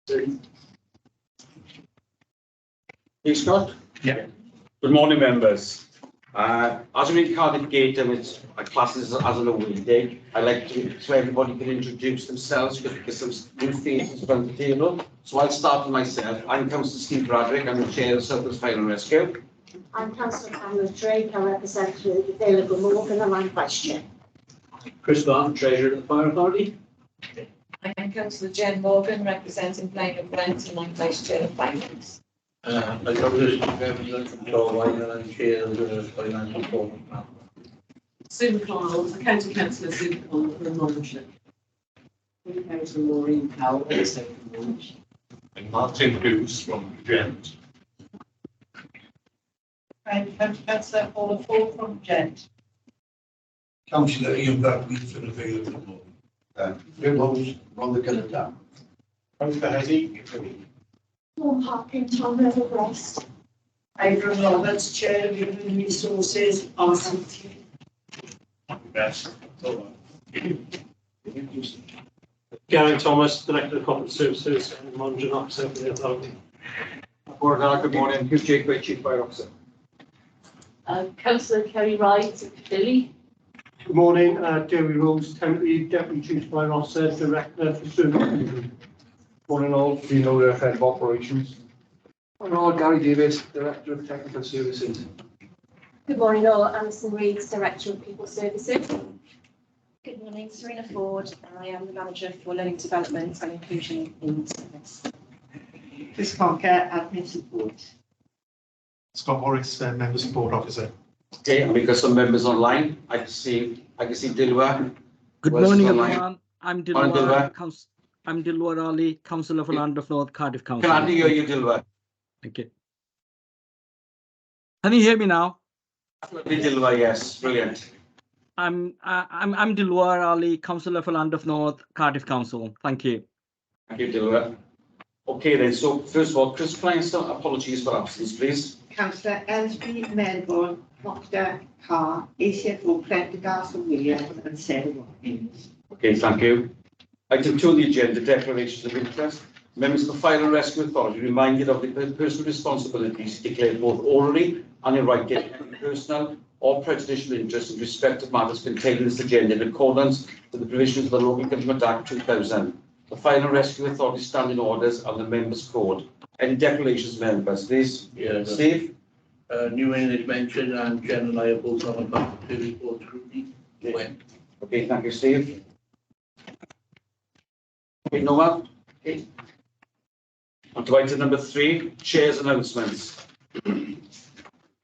Hey, Scott. Yeah. Good morning, members. As we Cardiff Gate, which are classes as an away day, I'd like to everybody can introduce themselves because some new faces around the table. So I'll start with myself. I'm Councillor Steve Bradrick. I'm the chair of Southwest Fire and Rescue. I'm Councillor Cameron Drake. I represent the available Morgan and I'm vice chair. Chris Barton, Treasurer of the Fire Authority. I'm Councillor Jen Morgan, representing Plain of Brent, and I'm vice chair of finance. I got this representative from Torwine and I'm chair of the financial forum. Sue McConnell, the county councillor Sue McConnell from Monmouthshire. Councillor Maureen Powell, also from Monmouthshire. And Martin Hughes from Gent. I'm Councillor Paula Ford from Gent. Councillor Ian Bradley for the available. Phil Holmes from the Canada. Councillor Heady. Paul Parkin, Tom River West. Adrian Roberts, chair of Human Resources, RCT. Best. Gary Thomas, Director of Corporate Services and Monitoring Officer for the Authority. Good morning. Hugh Jake, Chief Fire Officer. Councillor Kerry Wright, Billy. Good morning, Jerry Rose, Temporary Deputy Chief Fire Officer, Director for Service. Morning all, we know the head of operations. Morning all, Gary Davis, Director of Technical Services. Good morning all, Alison Reeds, Director of People Services. Good morning, Serena Ford. I am the Manager for Learning Development and Inclusion in Service. Chris Parker, admin support. Scott Morris, Member Support Officer. Okay, and we've got some members online. I can see Dilwa. Good morning, everyone. I'm Dilwa. I'm Dilwar Ali, Councillor for Llandaff North, Cardiff Council. Can I hear you, Dilwa? Thank you. Can you hear me now? Dilwa, yes, brilliant. I'm Dilwar Ali, Councillor for Llandaff North, Cardiff Council. Thank you. Thank you, Dilwa. Okay then, so first of all, Chris Klein, apologies for absence, please. Councillor Ellsby, Melbourne, Proctor, Carr, ACFO, Prendergast and Williams, and Sarah Watkins. Okay, thank you. Item 2 on the agenda, declarations of interest. Members of the Fire and Rescue Authority reminded of the personal responsibilities declared both orally and in writing, any personal or prejudicial interest in respect of matters contained in this agenda in accordance with the provisions of the Local Government Act 2000, the Fire and Rescue Authority Standing Orders and the Members' Code. Any declarations, members, please? Yeah, Steve? New English mentioned and Jen and I are both on about the report scrutiny. Okay, thank you, Steve. Okay, Noah? Okay. On to item number 3, Chair's announcements. The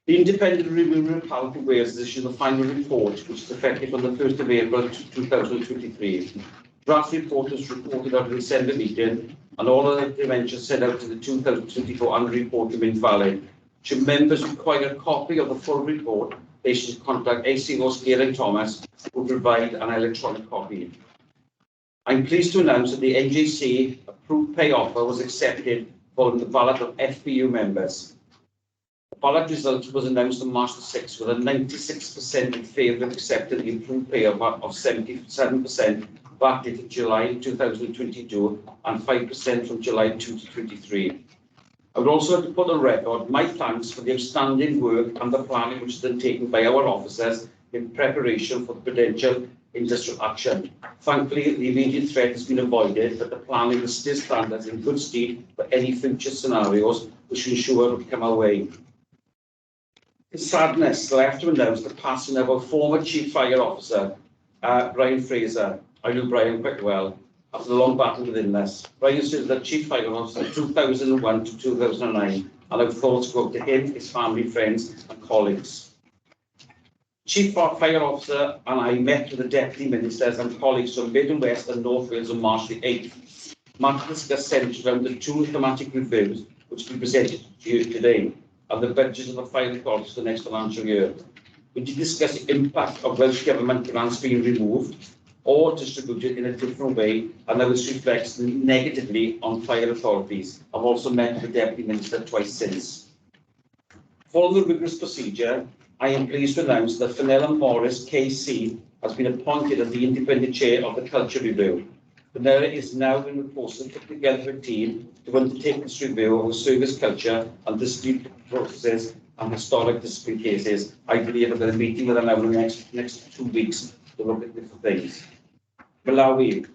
Independent Review of Health in Wales has issued the final report, which is effective on the 1st of April 2023. Draft report was reported at the December meeting, and all of the dimensions set out in the 2024 annual report remain valid. Should members require a copy of the full report, they should contact ACO Scaling Thomas, who will provide an electronic copy. I'm pleased to announce that the NGC approved pay offer was accepted following the ballot of FBU members. The ballot result was announced on March the 6th, with a 96% in favour of accepting the approved pay offer of 77% backdated to July 2022 and 5% from July 2023. I would also like to put on record my thanks for the outstanding work and the planning which has been taken by our officers in preparation for the potential industrial action. Thankfully, the immediate threat has been avoided, but the planning will still stand as in good stead for any future scenarios which will ensure will come our way. In sadness, I have to announce the passing of our former Chief Fire Officer, Brian Fraser. I knew Brian quite well after a long battle with illness. Brian served as Chief Fire Officer from 2001 to 2009, and our thoughts go out to him, his family, friends, and colleagues. Chief Fire Officer and I met with the Deputy Ministers and colleagues from Mid and West and North Wales on March the 8th. Matters discussed centred around the 2 thematic reviews which will be presented to you today and the budgets of the fire authorities for the next financial year. We did discuss the impact of Welsh Government grants being removed or distributed in a different way, and how this reflects negatively on fire authorities. I've also met with the Deputy Minister twice since. Following the rigorous procedure, I am pleased to announce that Fenella Morris, KC, has been appointed as the independent chair of the Culture Review. Vanilla is now in the process of putting together a team to undertake this review of service culture and dispute processes and historic dispute cases. I believe I've got a meeting with them over the next 2 weeks to look at different things. Malawi.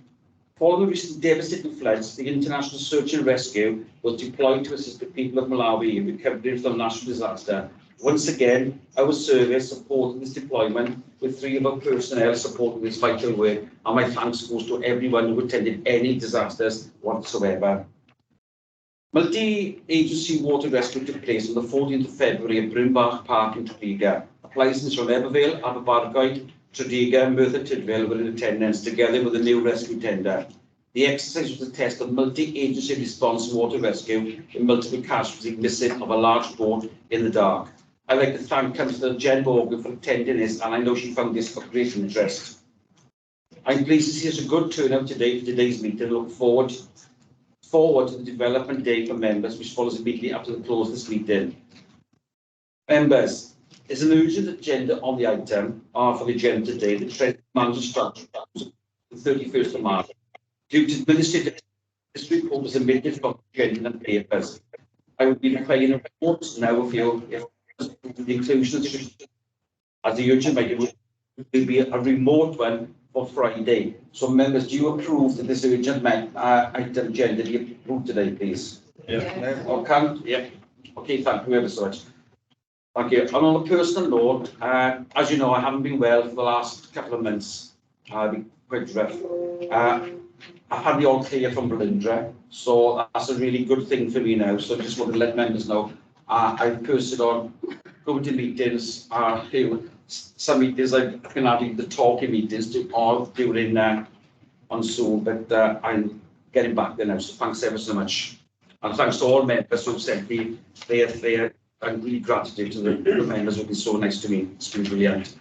Following the recent devastating floods, the International Search and Rescue was deployed to assist the people of Malawi in recovery from the national disaster. Once again, our service supported this deployment with 3 of our personnel supporting this vital work, and my thanks goes to everyone who attended any disasters whatsoever. Multi-agency water rescue took place on the 14th of February at Brimbach Park in Tredegar. Appliances from Ebervale, Aberbargoed, Tredegar and Merthyr Tydfil were in attendance, together with a new rescue tender. The exercise was a test of multi-agency response and water rescue in multiple casualties missing of a large boat in the dark. I'd like to thank Councillor Jen Morgan for attending this, and I know she found this of great interest. I'm pleased to see such a good turnout today for today's meeting and look forward to the development day for members, which follows immediately after the close of this meeting. Members, there's an urgent agenda on the item for the agenda today, the Trent Manager Structure, the 31st of March. Due to administrative, this report was omitted from the agenda and papers. I will be preparing a report now of you if the inclusion of as the urgent item will be a remote one for Friday. So members, do you approve that this urgent item agenda be approved today, please? Yeah. Okay. Yeah. Okay, thank you ever so much. Thank you. And on a personal note, as you know, I haven't been well for the last couple of months. I've been quite rough. I've had the all clear from Belinda, so that's a really good thing for me now. So I just want to let members know I've posted on going to meetings. Some meetings I've been having the talking meetings to all during on Zoom, but I'm getting back there now. So thanks ever so much, and thanks to all members who've sent me their and really gratitude to the members who've been so nice to me. It's been brilliant.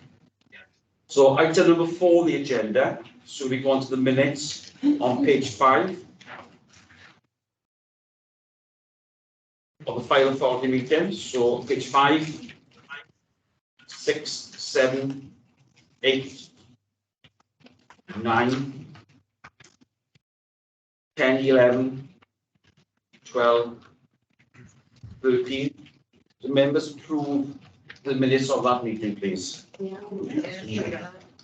So item number 4 on the agenda. So we go on to the minutes on page 5 of the file authority meeting. So page 5, 6, 7, 8, 9, 10, 11, 12, 13. The members approve the minutes of that meeting, please. Yeah.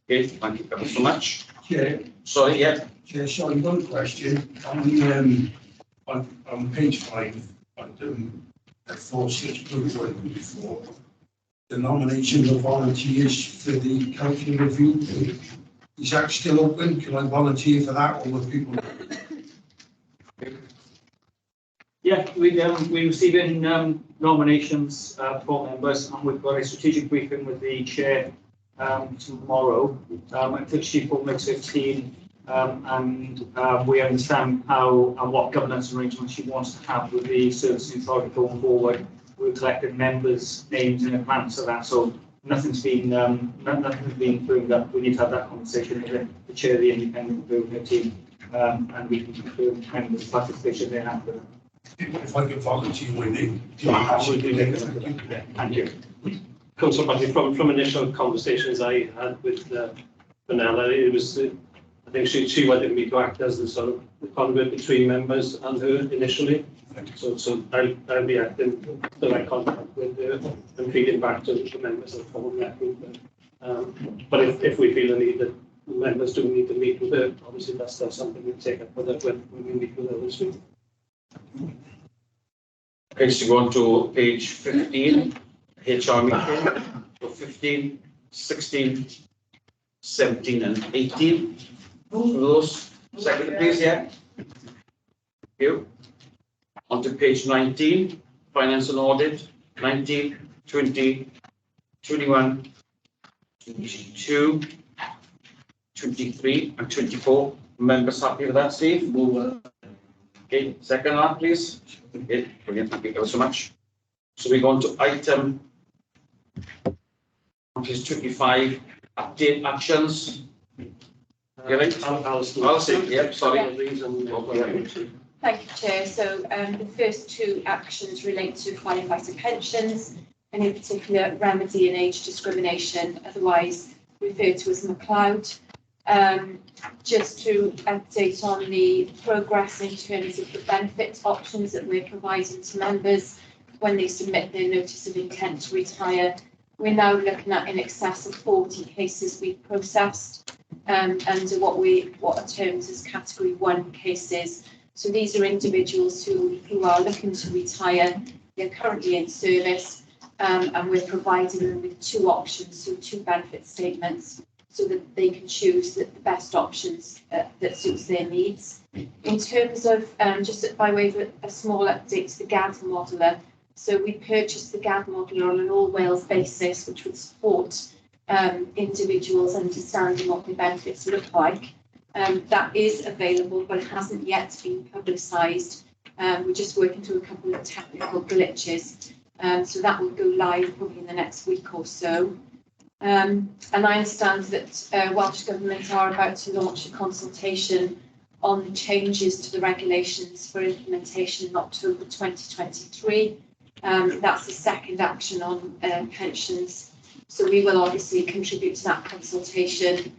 Okay, thank you very so much. Chair, Sorry, yeah. Chair, sorry, one question. On page 5, at 4.6 before, the nomination of volunteers for the council review, is that still open? Can I volunteer for that, or will people? Yeah, we're receiving nominations for members, and we've got a strategic briefing with the chair tomorrow. I think she makes 15, and we understand how and what governance arrangements she wants to have with the servicing authority going forward. We've collected members' names in advance of that, so nothing's been firmed up. We need to have that conversation with the chair of the independent review team, and we can confirm members' participation thereafter. If I could volunteer my name. Thank you. Councillor Patrick, from initial conversations I had with Vanilla, it was I think she wanted me to act as the sort of the conduit between members and her initially. So I'll be acting the right contact with her and feeding back to the members of the group. But if we feel the need that members do need to meet with her, obviously that's something we take up with her when we meet with her this week. Okay, so go on to page 15, HR meeting. So 15, 16, 17 and 18. For those, second please, yeah. Thank you. On to page 19, finance and audit, 19, 20, 21, 22, 23 and 24. Members happy with that, Steve? Okay, second one, please. Okay, brilliant. Thank you so much. So we go on to item on page 25, update actions. Alison, yep, sorry. Thank you, Chair. So the first 2 actions relate to firefighter pensions, and in particular remedy and age discrimination, otherwise referred to as McLeod. just to update on the progress in terms of the benefit options that we're providing to members when they submit their notice of intent to retire. We're now looking at in excess of 40 cases we've processed under what are termed as category 1 cases. So these are individuals who are looking to retire. They're currently in service, and we're providing them with 2 options, so 2 benefit statements, so that they can choose the best options that suits their needs. In terms of, just by way of a small update to the GAD modeller, so we purchased the GAD modeller on an all-Wales basis, which would support individuals understanding what their benefits look like. That is available, but it hasn't yet been publicised. We're just working through a couple of technical glitches. So that will go live probably in the next week or so. And I understand that Welsh Government are about to launch a consultation on the changes to the regulations for implementation in October 2023. That's the second action on pensions. So we will obviously contribute to that consultation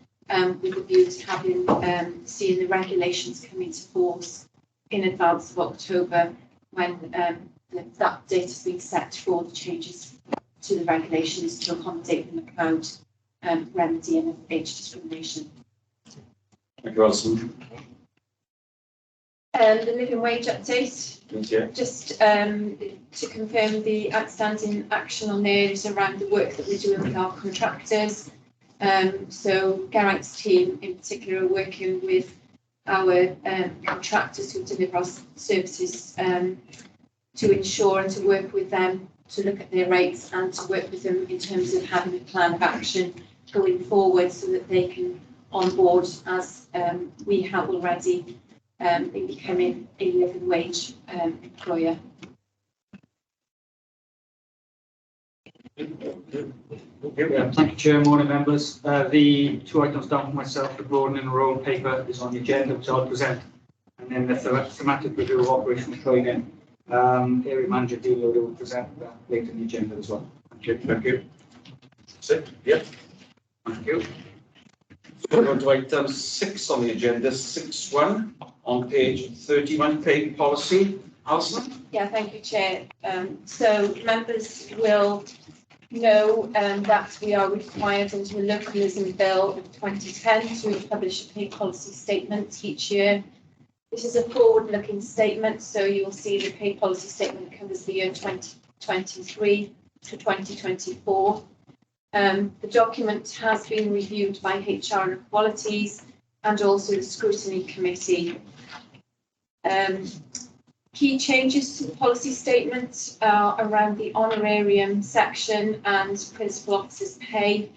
with a view to having seeing the regulations come into force in advance of October, when that date has been set for the changes to the regulations to accommodate the McLeod remedy and age discrimination. Thank you, Alison. The living wage update. Thank you. Just to confirm, the outstanding action on there is around the work that we're doing with our contractors. So Geraint's team in particular are working with our contractors who deliver our services to ensure and to work with them to look at their rates and to work with them in terms of having a plan of action going forward so that they can onboard, as we have already, in becoming a living wage employer. Yeah, thank you, Chair. Morning, members. The 2 items down for myself, the broadening role paper is on the agenda, which I'll present, and then the thematic review of operational training. Area Manager Dealer will present that later in the agenda as well. Thank you. Thank you. That's it. Yep. Thank you. So we're on to item 6 on the agenda, 6.1 on page 31, pay policy. Alison? Yeah, thank you, Chair. So members will know that we are required under the Localism Bill of 2010 to publish a pay policy statement each year. This is a forward-looking statement, so you will see the pay policy statement covers the year 2023 to 2024. The document has been reviewed by HR and Equalities and also the Scrutiny Committee. Key changes to the policy statement are around the honorarium section and principal officers' pay.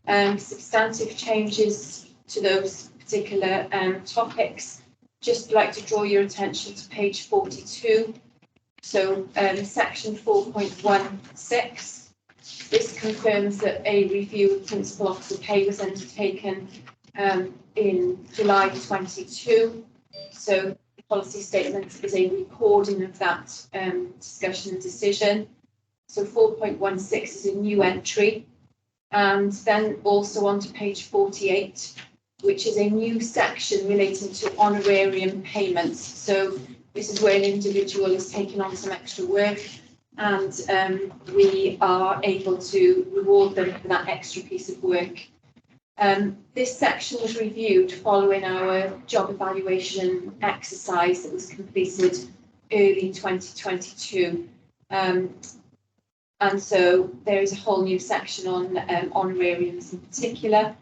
Substantive changes to those particular topics. Just like to draw your attention to page 42. So section 4.16. This confirms that a review of principal officer pay was undertaken in July 22. So the policy statement is a recording of that discussion and decision. So 4.16 is a new entry. And then also on to page 48, which is a new section relating to honorarium payments. So this is where an individual is taking on some extra work and we are able to reward them for that extra piece of work. This section was reviewed following our job evaluation exercise that was completed early 2022. And so there is a whole new section on honorariums in particular.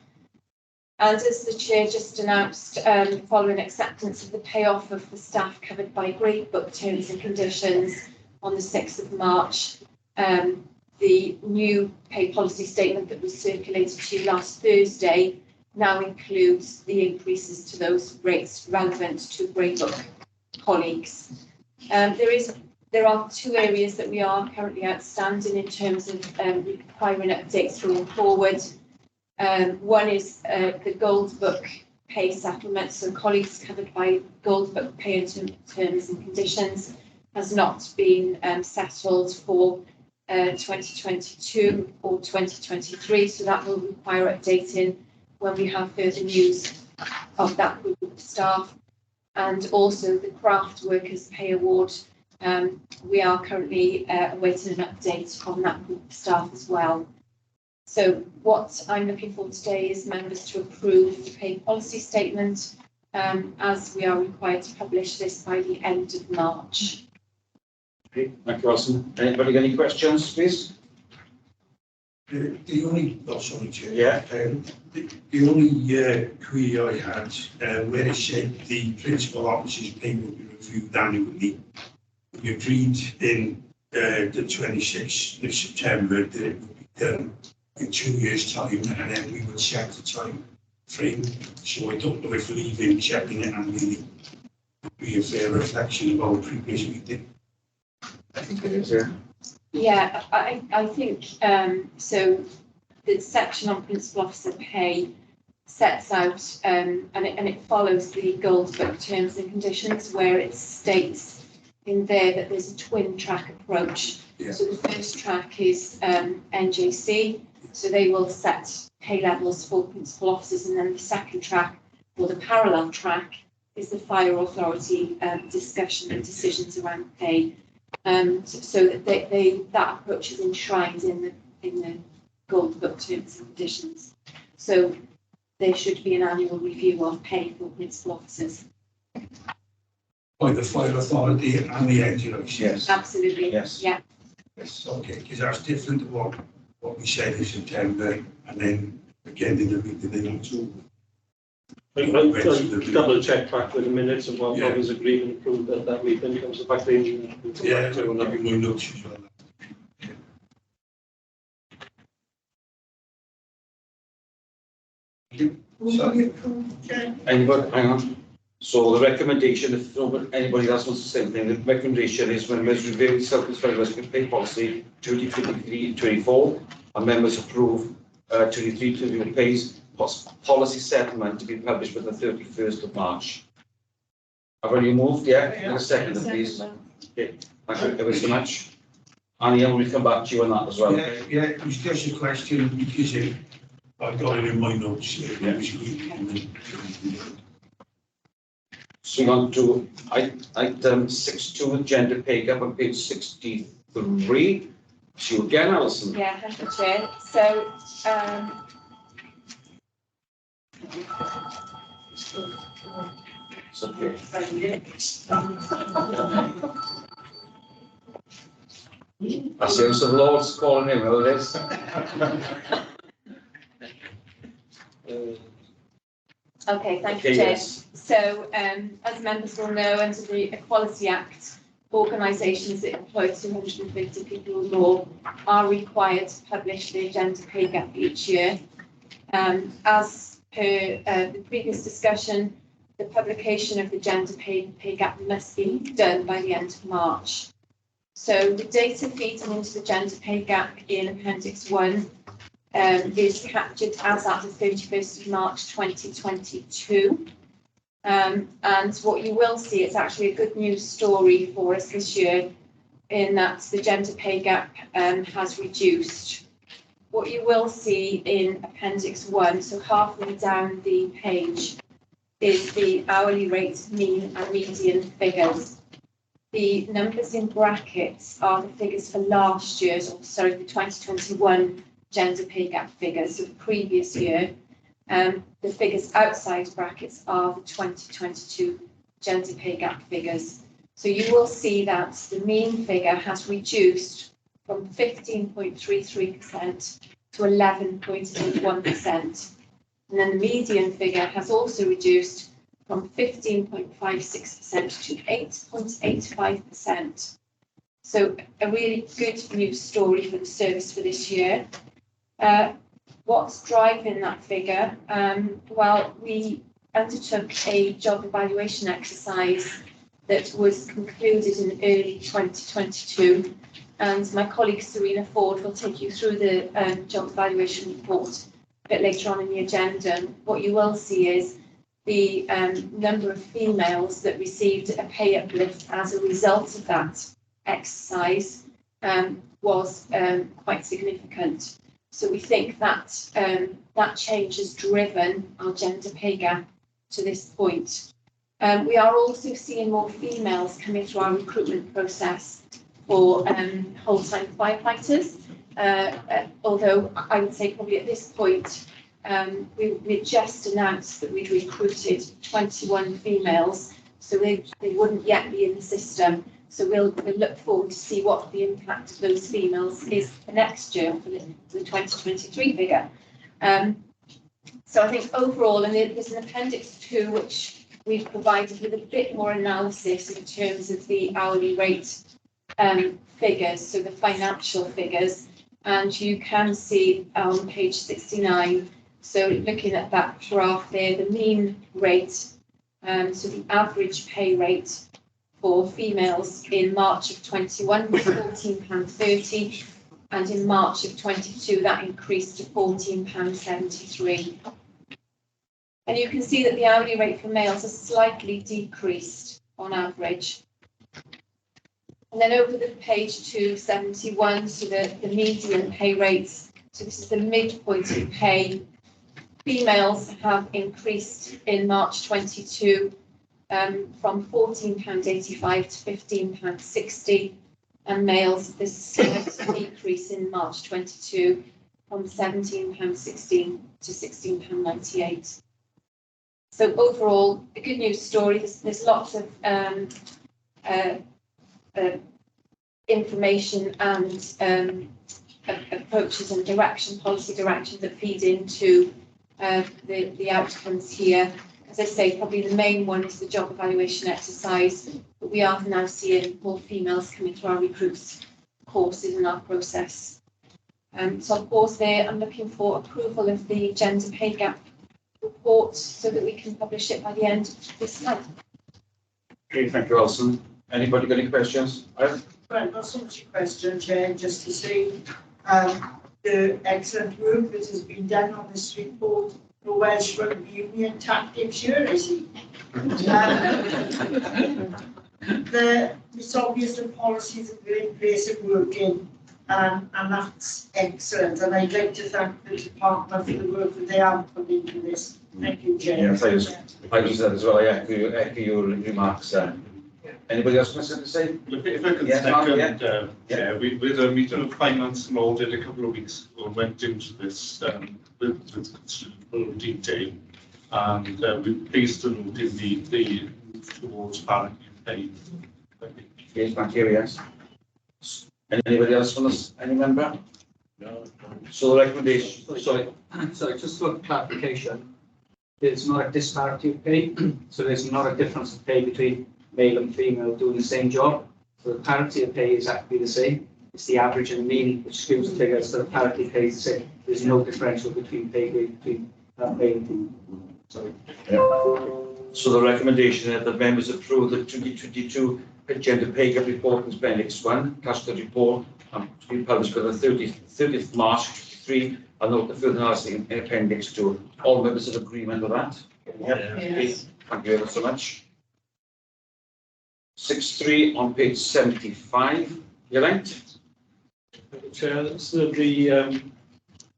And as the Chair just announced, following acceptance of the pay offer for staff covered by Grade Book terms and conditions on the 6th of March, the new pay policy statement that was circulated to you last Thursday now includes the increases to those rates relevant to Grade Book colleagues. There are 2 areas that we are currently outstanding in terms of requiring updates going forward. One is the Gold Book pay settlement. So colleagues covered by Gold Book pay in terms and conditions has not been settled for 2022 or 2023. So that will require updating when we have further news of that group of staff. And also the craft workers pay award. We are currently awaiting an update on that group of staff as well. So what I'm looking for today is members to approve the pay policy statement, as we are required to publish this by the end of March. Okay, thank you, Alison. Anybody got any questions, please? The only, oh, sorry, Chair. Yeah. The only query I had, where it said the principal officer's pay will be reviewed annually. We agreed in the 26th of September that it would be done in 2 years' time, and then we would check the time frame. So I don't know if leaving checking it annually would be a fair reflection of our previous meeting. I think it is, yeah. Yeah, I think, so the section on principal officer pay sets out, and it follows the Gold Book terms and conditions, where it states in there that there's a twin track approach. Yeah. So the first track is NJC, so they will set pay levels for principal officers, and then the second track, or the parallel track, is the fire authority discussion and decisions around pay. So that that approach is enshrined in the Gold Book terms and conditions. So there should be an annual review of pay for principal officers. By the fire authority and the NGOs. Yes. Absolutely. Yes. Yeah. Yes, okay, because that's different to what we said in September, and then again in the meeting in October. I double check back with the minutes of what Yeah. was agreed and approved at that meeting, comes back to the engineer. Yeah, so we'll have my notes as well. Sorry. Anybody, hang on. So the recommendation, if anybody else wants to say anything, the recommendation is members review self-employed pay policy 2023-24, and members approve 23 pays policy settlement to be published by the 31st of March. Have you moved? Yeah, in a second, please. Okay, thank you ever so much. Annie, we'll come back to you on that as well. Yeah, it was just a question because I got it in my notes. So we on to item 6.2, gender pay gap on page 63. To you again, Alison. Yeah, thank you, Chair. So, It's okay. I see some lords calling in, all this. okay, thank Okay, you, Chair. yes. So, as members will know, under the Equality Act, organisations that employ 250 people or more are required to publish their gender pay gap each year. As per the previous discussion, the publication of the gender pay gap must be done by the end of March. So the data feeding into the gender pay gap in Appendix 1 is captured as at the 31st of March 2022. And what you will see, it's actually a good news story for us this year, in that the gender pay gap has reduced. What you will see in Appendix 1, so halfway down the page, is the hourly rate mean and median figures. The numbers in brackets are the figures for last year's, or sorry, the 2021 gender pay gap figures, so the previous year. The figures outside brackets are the 2022 gender pay gap figures. So you will see that the mean figure has reduced from 15.33% to 11.81%. And then the median figure has also reduced from 15.56% to 8.85%. So a really good news story for the service for this year. What's driving that figure? Well, we undertook a job evaluation exercise that was concluded in early 2022. And my colleague Serena Ford will take you through the job evaluation report a bit later on in the agenda. What you will see is the number of females that received a pay uplift as a result of that exercise was quite significant. So we think that that change has driven our gender pay gap to this point. We are also seeing more females coming through our recruitment process for whole-time firefighters. Although I would say probably at this point, we just announced that we'd recruited 21 females, so they wouldn't yet be in the system. So we'll look forward to see what the impact of those females is for next year, for the 2023 figure. So I think overall, and there's an appendix 2 which we've provided with a bit more analysis in terms of the hourly rate figures, so the financial figures, and you can see on page 69, so looking at that graph there, the mean rate, so the average pay rate for females in March of 21 was £14.30, and in March of 22 that increased to £14.73. And you can see that the hourly rate for males has slightly decreased on average. And then over the page to 71, so the median pay rates, so this is the midpoint of pay. Females have increased in March 22 from £14.85 to £15.60, and males, this slight decrease in March 22 from £17.16 to £16.98. So overall, a good news story. There's lots of information and approaches and policy direction that feed into the outcomes here. As I say, probably the main one is the job evaluation exercise, but we are now seeing more females coming through our recruits courses in our process. So of course there, I'm looking for approval of the gender pay gap report so that we can publish it by the end of this month. Okay, thank you, Alison. Anybody got any questions? Right, not so much a question, Chair, just to say the excellent work that has been done on this report. The Welsh Rugby Union tactics here, I see. It's obvious the policies that are in place are working, and that's excellent. And I'd like to thank the department for the work that they have put into this. Thank you, Chair. Yes, I just said as well, I echo your remarks. Anybody else want to say? If I can second, with a meeting of finance and audit a couple of weeks ago, went into this with considerable detail, and we're pleased to note indeed the move towards parity pay. Yes, thank you, yes. Anybody else from us? Any member? No. So the recommendation, sorry, just for clarification, there's not a disparity of pay, so there's not a difference of pay between male and female doing the same job. So the parity of pay is actually the same. It's the average and the mean which skews the figures, so the parity of pay is the same. There's no differential between pay grade between male and female. Sorry. Yeah. So the recommendation that the members approve the 2022 gender pay gap report in Appendix 1, cash the report, to be published by the 30th March 2023, and note the further analysis in Appendix 2. All members of agreement with that? Yep. Yes. Thank you ever so much. 6.3 on page 75. Geraint? Chair, so the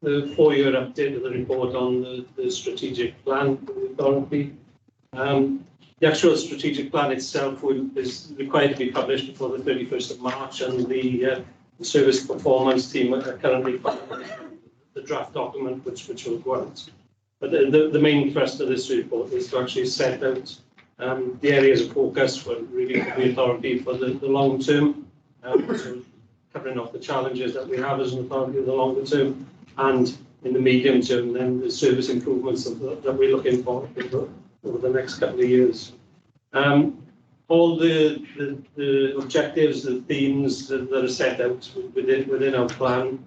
4-year update of the report on the strategic plan for the authority. The actual strategic plan itself is required to be published before the 31st of March, and the service performance team are currently filing the draft document which will go out. But the main thrust of this report is to actually set out the areas of focus for really the authority for the long term, so covering off the challenges that we have as an authority in the longer term, and in the medium term, then the service improvements that we're looking for over the next couple of years. All the objectives, the themes that are set out within our plan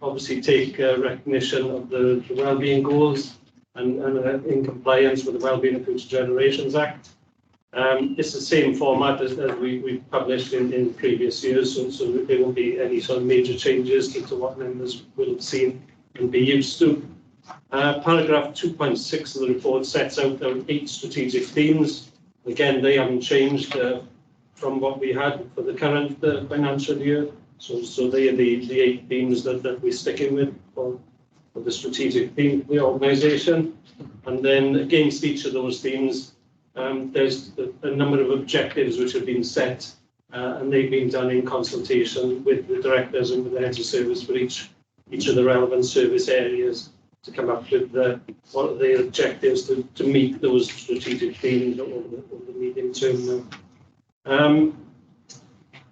obviously take recognition of the wellbeing goals and in compliance with the Wellbeing of Future Generations Act. It's the same format as we've published in previous years, so there won't be any sort of major changes to what members will have seen and be used to. Paragraph 2.6 of the report sets out our 8 strategic themes. Again, they haven't changed from what we had for the current financial year. So they are the 8 themes that we're sticking with for the strategic theme of the organisation. And then against each of those themes, there's a number of objectives which have been set, and they've been done in consultation with the directors and with the heads of service for each of the relevant service areas to come up with what are the objectives to meet those strategic themes over the medium term.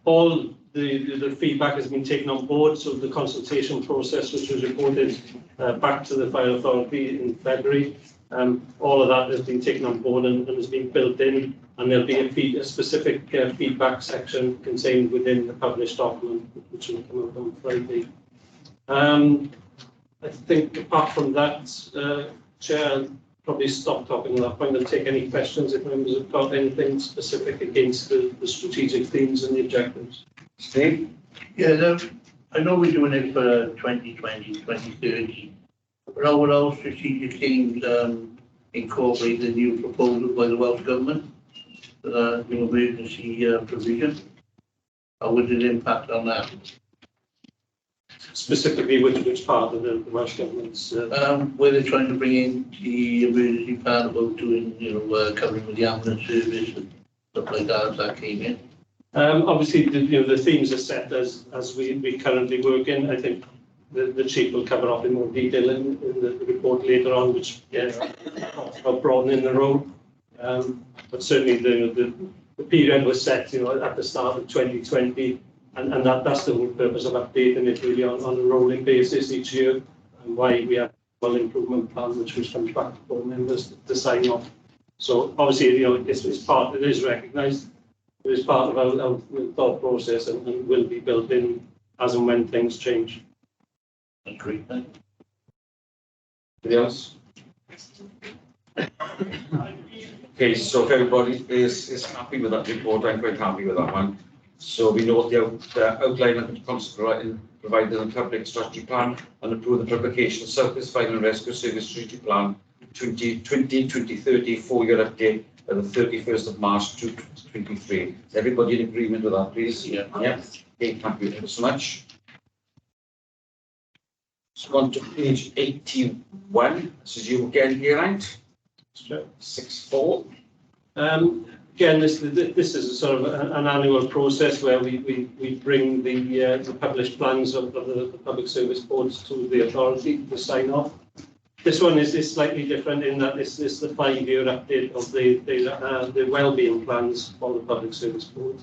All the feedback has been taken on board, so the consultation process, which was reported back to the Fire Authority in February, all of that has been taken on board and has been built in, and there'll be a specific feedback section contained within the published document, which will come out on Friday. I think apart from that, Chair, I'll probably stop talking at that point and take any questions if members have got anything specific against the strategic themes and the objectives. Steve? Yeah, I know we're doing it for 2020, 2030, but how would our strategic themes incorporate the new proposal by the Welsh Government for the new emergency provision? How would it impact on that? Specifically, which part of the Welsh Government's? Where they're trying to bring in the emergency plan about doing, covering with the ambulance service and stuff like that, as that came in. Obviously, the themes are set as we currently work in. I think the chief will cover off in more detail in the report later on, which talks about broadening the role. But certainly the period was set, at the start of 2020. And that's the whole purpose of updating it really on a rolling basis each year, and why we have an improvement plan which comes back to board members to sign off. So obviously, it is recognised, it is part of our thought process and will be built in as and when things change. That's great. Anybody else? Okay, so if everybody is happy with that report, I'm quite happy with that one. So we know the outline of the council provided in the public strategy plan and approve the publication of South Fire and Rescue Service Strategy Plan 2020-2030 4-year update by the 31st of March 2023. Is everybody in agreement with that, please? Yeah. Yeah. Okay, thank you so much. So on to page 81. This is you again here, right? 6.4. Again, this is a sort of an annual process where we bring the published plans of the public service boards to the authority to sign off. This one is slightly different in that this is the 5-year update of the wellbeing plans for the public service board.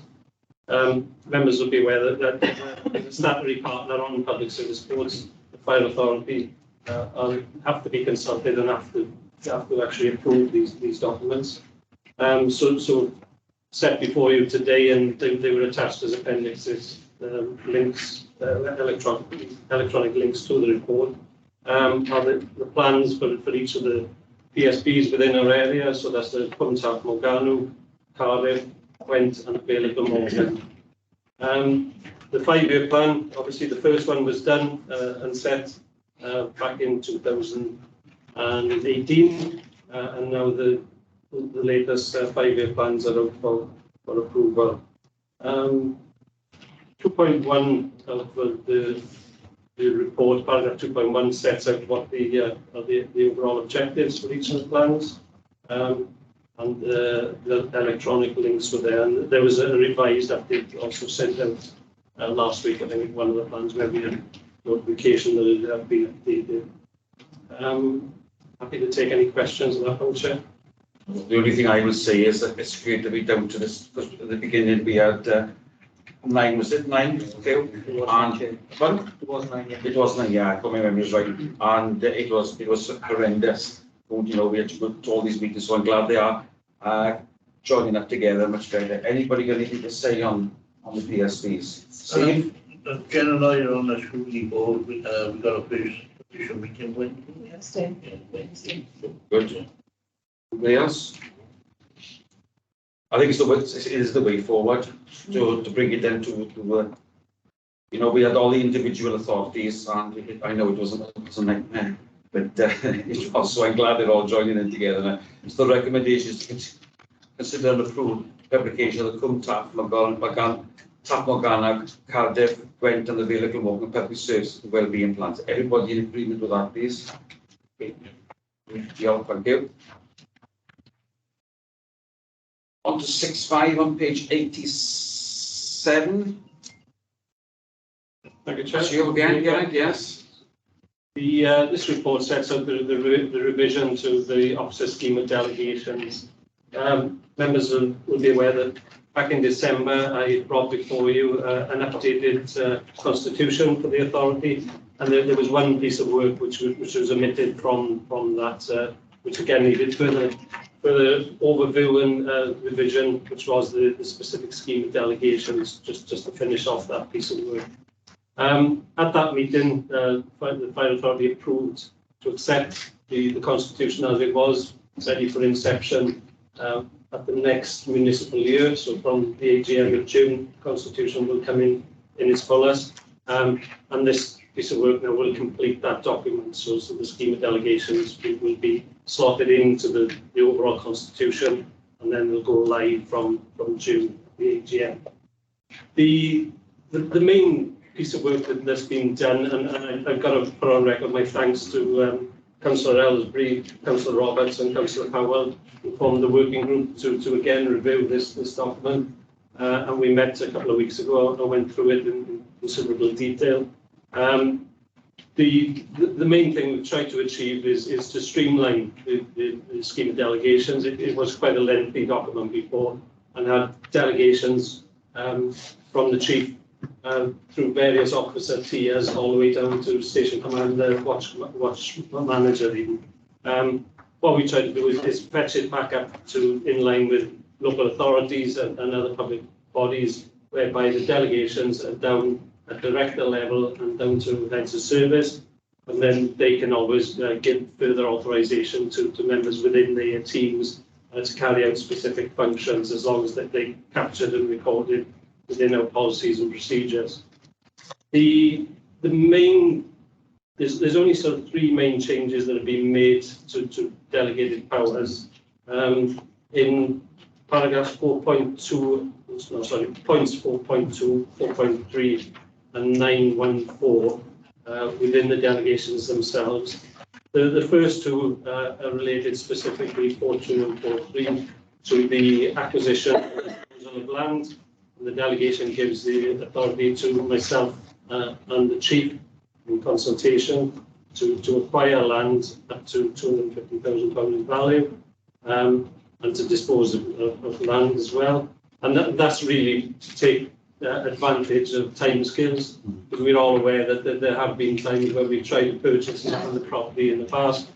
Members will be aware that the statutory partner on public service boards, the Fire Authority, have to be consulted and have to actually approve these documents. So set before you today, and they were attached as appendixes, links, electronic links to the report. Are the plans for each of the PSBs within our area, so that's the Cwm Taf Morgannwg, Cardiff, Gwent and Vale of Glamorgan. The 5-year plan, obviously the first one was done and set back in 2018, and now the latest 5-year plans are out for approval. 2.1 of the report, paragraph 2.1, sets out what the overall objectives for each of the plans, and the electronic links were there. And there was a revised update also sent out last week, I think, one of the plans where we had notification that it had been updated. Happy to take any questions on that one, Chair. The only thing I will say is that it's great to be down to this, because at the beginning we had 9, was it 9? Okay. And It was 9, yeah. it was 9, yeah, I got my memories right. And it was horrendous. We had to go to all these meetings, so I'm glad they are joining up together much better. Anybody got anything to say on the PSBs? Steve? Jen and I are on the scrutiny board. We got a first official meeting Wednesday. Good. Anybody else? I think it is the way forward to bring it down to we had all the individual authorities, and I know it was a nightmare, but it was, so I'm glad they're all joining in together. So the recommendation is to consider and approve publication of the Cwm Taf Tap Morgana, Cardiff, Gwent and the Vale of Glamorgan Public Service and Wellbeing Plans. Everybody in agreement with that, please? Okay. Yeah, thank you. On to 6.5 on page 87. Thank you, Chair. That's you again, Geraint, yes. This report sets out the revision to the officer scheme of delegations. Members will be aware that back in December, I brought before you an updated constitution for the authority, and there was one piece of work which was omitted from that, which again needed further overview and revision, which was the specific scheme of delegations, just to finish off that piece of work. At that meeting, the Fire Authority approved to accept the constitution as it was, ready for inception at the next municipal year. So from the AGM of June, the constitution will come in its fullest. And this piece of work now will complete that document. So the scheme of delegations will be slotted into the overall constitution, and then they'll go live from June, the AGM. The main piece of work that's been done, and I've got to put on record my thanks to Councillor Ellsbury, Councillor Roberts and Councillor Powell, who formed the working group to again review this document. And we met a couple of weeks ago and went through it in considerable detail. The main thing we've tried to achieve is to streamline the scheme of delegations. It was quite a lengthy document before, and had delegations from the chief through various officer tiers all the way down to station commander, watch manager even. What we try to do is fetch it back up to in line with local authorities and other public bodies, whereby the delegations are down at director level and down to heads of service, and then they can always give further authorization to members within their teams to carry out specific functions, as long as they captured and recorded within our policies and procedures. The main, there's only sort of three main changes that have been made to delegated powers. In paragraphs 4.2, no, sorry, points 4.2, 4.3 and 914 within the delegations themselves. The first two are related specifically 4.2 and 4.3 to the acquisition of land. The delegation gives the authority to myself and the chief in consultation to acquire land up to £250,000 in value, and to dispose of land as well. And that's really to take advantage of timescales, because we're all aware that there have been times where we've tried to purchase some of the property in the past,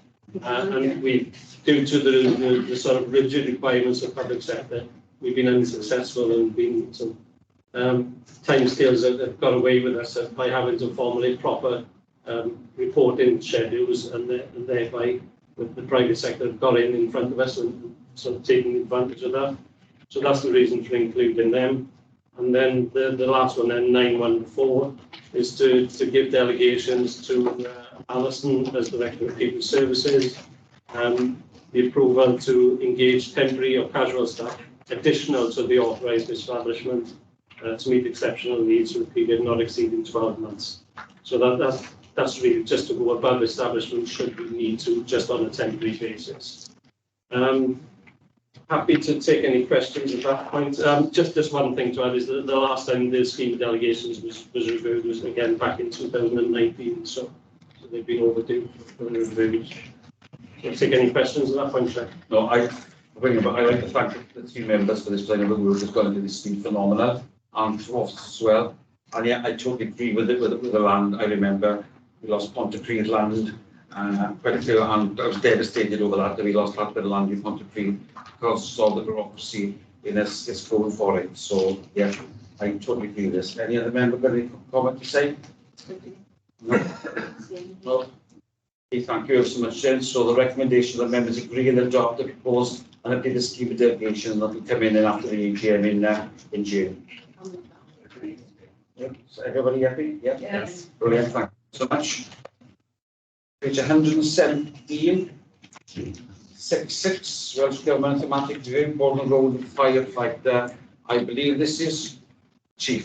and we, due to the sort of rigid requirements of public sector, we've been unsuccessful and been some timescales that have got away with us by having to formulate proper reporting schedules, and thereby the private sector have got in front of us and sort of taking advantage of that. So that's the reason for including them. And then the last one, then 914, is to give delegations to Alison as Director of People Services, the approval to engage temporary or casual staff additional to the authorised establishment to meet exceptional needs for a period not exceeding 12 months. So that's really just to go above establishment should we need to, just on a temporary basis. Happy to take any questions at that point. Just one thing to add is that the last time the scheme of delegations was reviewed was again back in 2019, so they've been overdue for review. So take any questions at that point, Chair? No, I like to thank the three members for this, because I know we were just going into this been phenomenal, and to officers as well. And yeah, I totally agree with it with the land. I remember we lost Pontypridd land quite a few, and I was devastated over that we lost that bit of land in Pontypridd because of the bureaucracy in us going for it. So yeah, I totally agree with this. Any other member got any comment to say? No. No. Okay, thank you so much, Jen. So the recommendation that members agree and adopt the proposed and update the scheme of delegation that will come in after the AGM in June. Yep. So everybody happy? Yep. Yes. Brilliant. Thank you so much. Page 117. 66. Welsh Government thematic review, Borden Road firefighter. I believe this is Chief.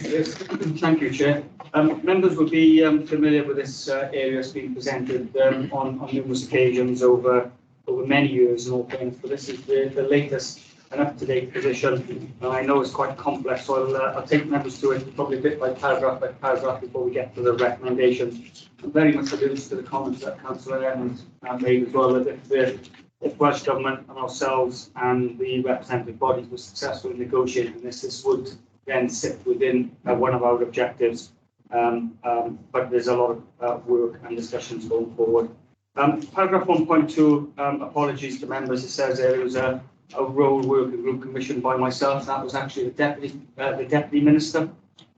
Thank you, Chair. Members will be familiar with this area. It's been presented on numerous occasions over many years in all fairness, but this is the latest and up-to-date position. And I know it's quite complex, so I'll take members through it probably bit by paragraph before we get to the recommendations. And very much alludes to the comments that Councillor Evans made as well, that if Welsh Government and ourselves and the representative bodies were successful in negotiating this would then sit within one of our objectives. But there's a lot of work and discussions going forward. Paragraph 1.2, apologies to members. It says there was a role working group commissioned by myself. That was actually the deputy minister,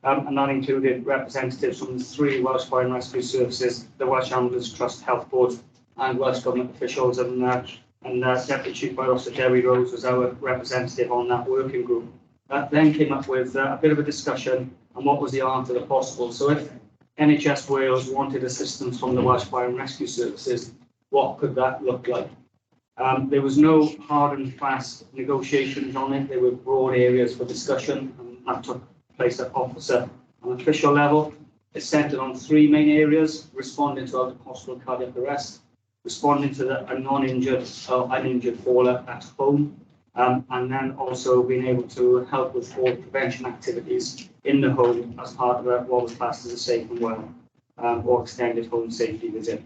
and that included representatives from the 3 Welsh Fire and Rescue Services, the Welsh Ambulance Trust Health Board, and Welsh Government officials. And Deputy Chief Fire Officer Jerry Rose was our representative on that working group. That then came up with a bit of a discussion on what was the art of the possible. So if NHS Wales wanted assistance from the Welsh Fire and Rescue Services, what could that look like? There was no hard and fast negotiations on it. There were broad areas for discussion, and that took place at officer and official level. It centred on 3 main areas: responding to out-of-hospital cardiac arrest, responding to a non-injured or uninjured faller at home, and then also being able to help with fall prevention activities in the home as part of what was classed as a safe and well or extended home safety visit.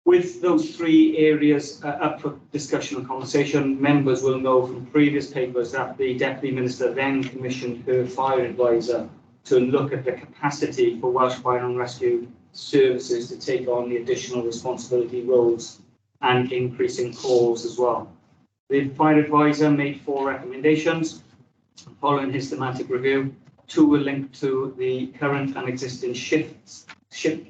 With those 3 areas up for discussion and conversation, members will know from previous papers that the Deputy Minister then commissioned her fire advisor to look at the capacity for Welsh Fire and Rescue Services to take on the additional responsibility roles and increasing calls as well. The fire advisor made 4 recommendations. Following his thematic review, 2 were linked to the current and existing shift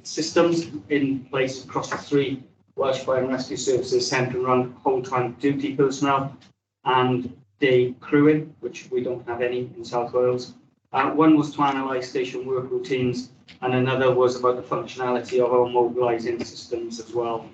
systems in place across the 3 Welsh Fire and Rescue Services, centering around whole-time duty personnel and day crewing, which we don't have any in South Wales. 1 was to analyse station work routines, and another was about the functionality of our mobilising systems as well.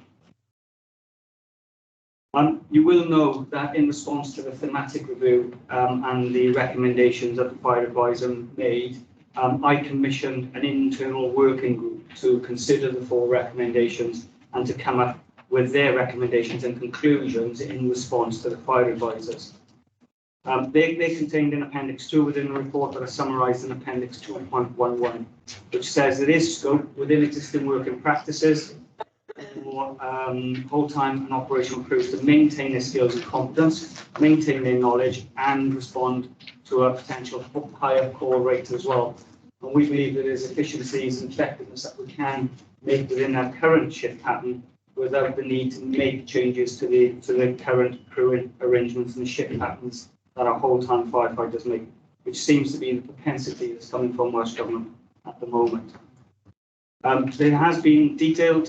You will know that in response to the thematic review and the recommendations that the fire advisor made, I commissioned an internal working group to consider the 4 recommendations and to come up with their recommendations and conclusions in response to the fire advisors. They contained in Appendix 2 within the report that are summarised in Appendix 2.11, which says there is scope within existing working practices for whole-time and operational crews to maintain their skills and competence, maintain their knowledge, and respond to a potential higher call rate as well. And we believe that there's efficiencies and effectiveness that we can make within our current shift pattern without the need to make changes to the current crewing arrangements and the shift patterns that our whole-time firefighters make, which seems to be the propensity that's coming from Welsh Government at the moment. There has been detailed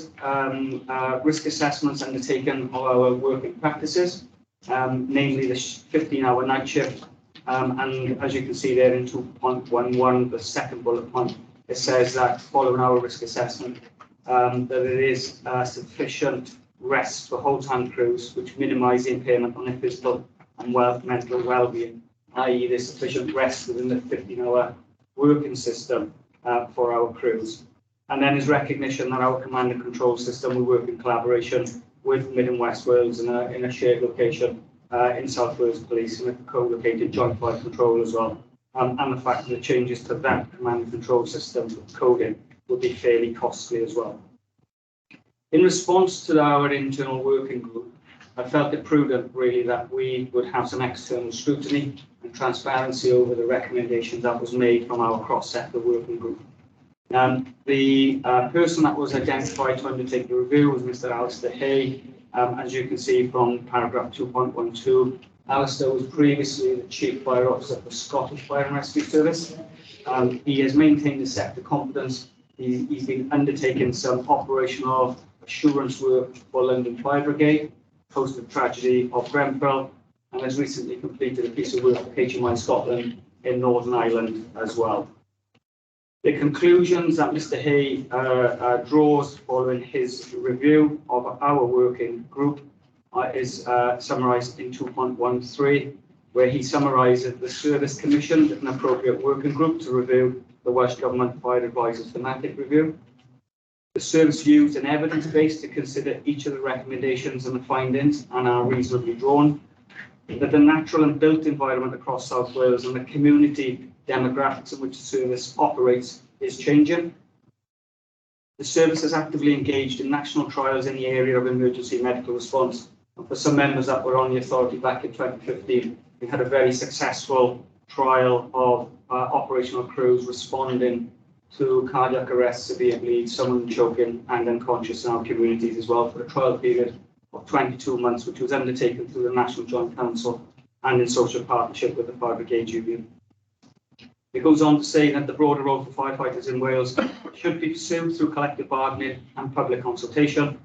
risk assessments undertaken of our working practices, namely the 15-hour night shift. And as you can see there in 2.11, the second bullet point, it says that following our risk assessment, that there is sufficient rest for whole-time crews, which minimise the impairment on their physical and mental well-being, i.e. there's sufficient rest within the 15-hour working system for our crews. And then is recognition that our command and control system will work in collaboration with Mid and West Wales in a shared location in South Wales Police and a co-located joint fire control as well. And the fact that the changes to that command and control system coding would be fairly costly as well. In response to our internal working group, I felt it prudent really that we would have some external scrutiny and transparency over the recommendations that was made from our cross-sector working group. The person that was identified to undertake the review was Mr. Alistair Hay. As you can see from paragraph 2.12, Alistair was previously the Chief Fire Officer for Scottish Fire and Rescue Service. He has maintained the sector competence. He's been undertaking some operational assurance work for London Fire Brigade, post the tragedy of Grenfell, and has recently completed a piece of work for HMI Scotland in Northern Ireland as well. The conclusions that Mr. Hay draws following his review of our working group is summarised in 2.13. where he summarised the service commissioned an appropriate working group to review the Welsh Government Fire Advisors thematic review. The service used an evidence base to consider each of the recommendations and the findings and are reasonably drawn. That the natural and built environment across South Wales and the community demographics in which the service operates is changing. The service is actively engaged in national trials in the area of emergency medical response. And for some members that were on the authority back in 2015, we had a very successful trial of operational crews responding to cardiac arrest, severe bleeds, someone choking and unconscious in our communities as well for a trial period of 22 months, which was undertaken through the National Joint Council and in social partnership with the Fire Brigade Union. It goes on to say that the broader role for firefighters in Wales should be pursued through collective bargaining and public consultation.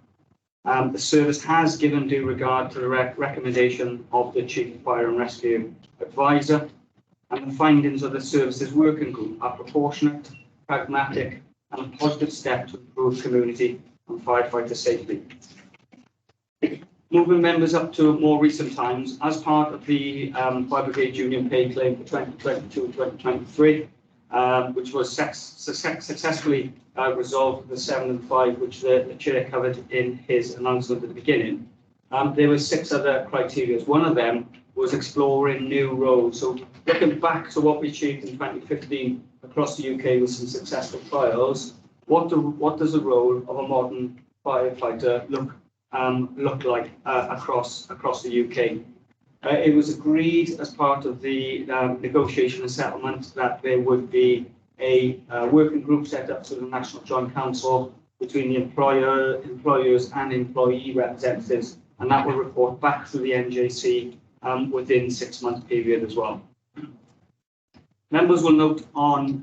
The service has given due regard to the recommendation of the Chief Fire and Rescue Advisor, and the findings of the service's working group are proportionate, pragmatic and a positive step to improve community and firefighter safety. Moving members up to more recent times, as part of the Fire Brigade Union pay claim for 2022-2023, which was successfully resolved with the 7 and 5, which the Chair covered in his announcement at the beginning, there were 6 other criteria. One of them was exploring new roles. So looking back to what we achieved in 2015 across the UK with some successful trials, what does the role of a modern firefighter look like across the UK? It was agreed as part of the negotiation and settlement that there would be a working group set up through the National Joint Council between the employers and employee representatives, and that will report back to the NJC within 6-month period as well. Members will note on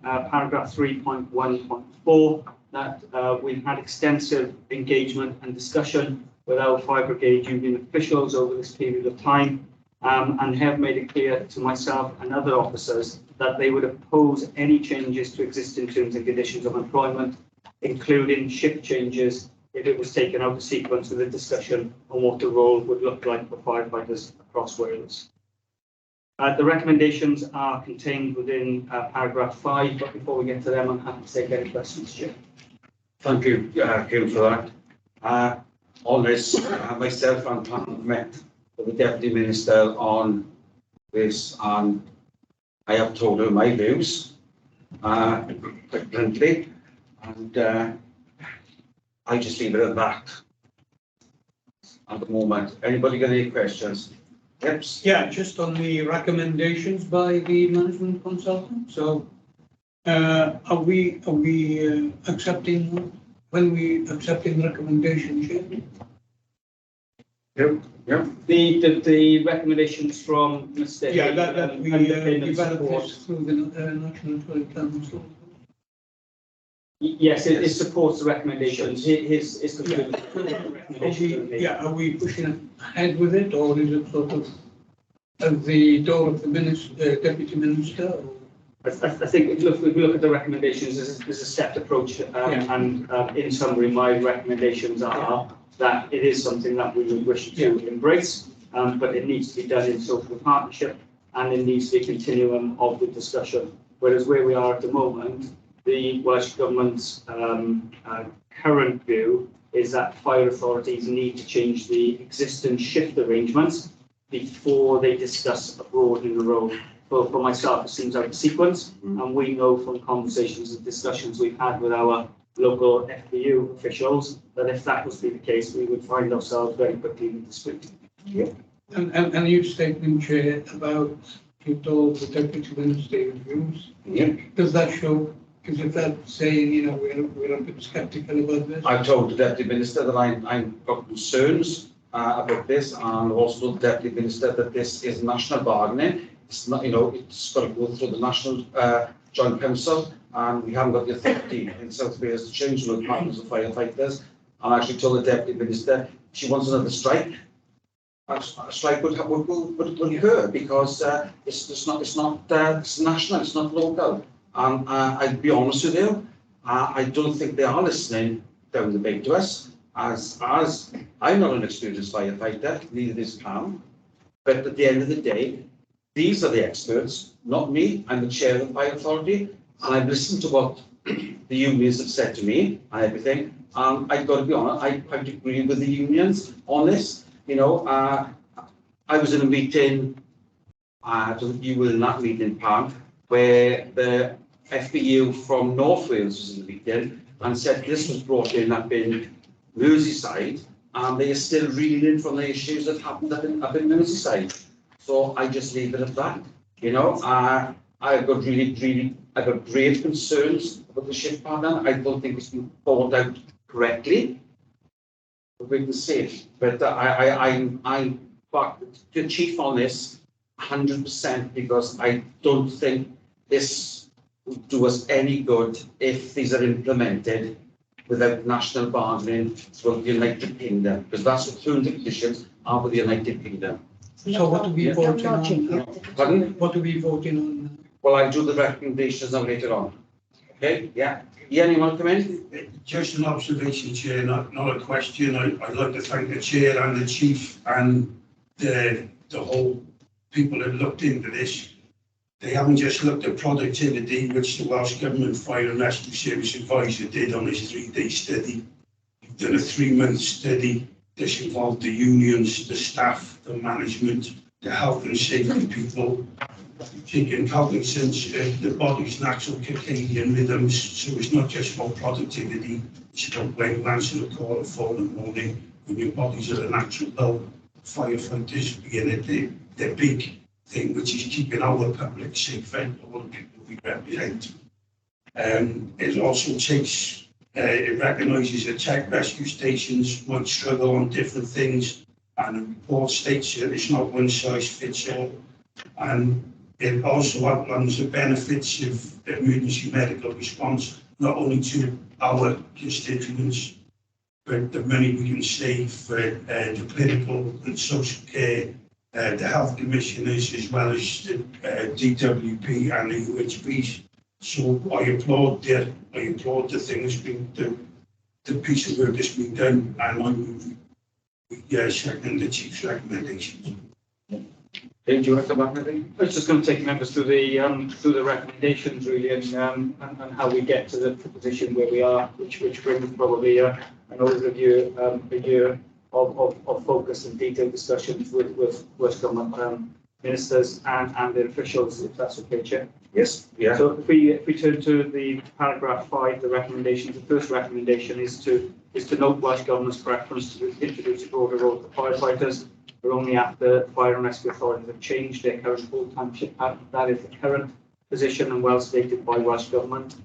paragraph 3.1.4 that we've had extensive engagement and discussion with our Fire Brigade Union officials over this period of time, and have made it clear to myself and other officers that they would oppose any changes to existing terms and conditions of employment, including shift changes, if it was taken out of sequence with a discussion on what the role would look like for firefighters across Wales. The recommendations are contained within paragraph 5, but before we get to them, I'm happy to take any questions, Chair. Thank you, Kim, for that. On this, myself and Pat have met with the Deputy Minister on this, and I have told her my views quite bluntly, and I just leave it at that at the moment. Anybody got any questions? Yep. Yeah, just on the recommendations by the management consultant. So, are we accepting when we accepting recommendations? Yep. The recommendations from Mr. Yeah, that we developed this through the National Joint Council. Yes, it supports the recommendations. His Are we pushing ahead with it, or is it sort of at the door of the Deputy Minister? I think if we look at the recommendations, there's a stepped approach, and in summary, my recommendations are that it is something that we would wish to embrace, but it needs to be done in social partnership, and it needs to be a continuum of the discussion. Whereas where we are at the moment, the Welsh Government's current view is that fire authorities need to change the existing shift arrangements before they discuss a broadening the role. For myself, it seems out of sequence, and we know from conversations and discussions we've had with our local FBU officials that if that was to be the case, we would find ourselves very quickly in dispute. Yeah. And your statement, Chair, about you told the Deputy Minister your views. Yeah. Does that show? Is it that saying, we're a bit sceptical about this? I told the Deputy Minister that I've got concerns about this, and also the Deputy Minister that this is national bargaining. It's not, it's got to go through the National Joint Council, and we haven't got the authority in South Wales to change the partners of firefighters. And I actually told the Deputy Minister she wants another strike. A strike would occur because it's national, it's not local. And I'd be honest with you, I don't think they are listening down the bay to us. As I'm not an experienced firefighter, neither is Pam. But at the end of the day, these are the experts, not me. I'm the chair of the Fire Authority, and I've listened to what the unions have said to me and everything. And I've got to be honest, I quite agree with the unions on this. You know, I was in a meeting, you were in that meeting, Pam, where the FBU from North Wales was in the meeting and said this was brought in up in Merseyside, and they are still reeling from the issues that happened up in Merseyside. So I just leave it at that. You know, I've got I've got grave concerns about the shift pattern. I don't think it's been thought out correctly. But we can see. But I'm back to chief on this 100% because I don't think this will do us any good if these are implemented without national bargaining throughout the United Kingdom, because that's what terms and conditions are with the United Kingdom. So what are we voting on? Pardon? What are we voting on? Well, I'll do the recommendations now later on. Okay, yeah. Ian, you want to come in? Just an observation, Chair, not a question. I'd like to thank the Chair and the Chief and the whole people that looked into this. They haven't just looked at productivity, which the Welsh Government Fire and Rescue Service Advisor did on his 3-day study. They've done a 3-month study. This involved the unions, the staff, the management, the health and safety people, taking cognizance of the body's natural circadian rhythms. So it's not just about productivity, it's about when you answer the call at 4 in the morning, when your body's at a natural low. Firefighters being their big thing, which is keeping our public safe and all the people we represent. It also takes, it recognises that tech rescue stations might struggle on different things, and the report states that it's not one size fits all. And it also outlines the benefits of emergency medical response, not only to our constituents, but the money we can save for the clinical and social care, the health commissioners, as well as the DWP and the UHBs. So I applaud the things being done, the piece of work that's been done, and I move second the Chief's recommendations. Dave, do you want to come back, I think? I was just going to take members through the recommendations really, and how we get to the position where we are, which brings probably an overview, a year of focus and detailed discussions with Welsh Government ministers and their officials, if that's okay, Chair. Yes. Yeah. So if we turn to the paragraph 5, the recommendations, the first recommendation is to note Welsh Government's preference to introduce a broader role for firefighters, but only after Fire and Rescue Authorities have changed their current full-time shift pattern. That is the current position and well stated by Welsh Government.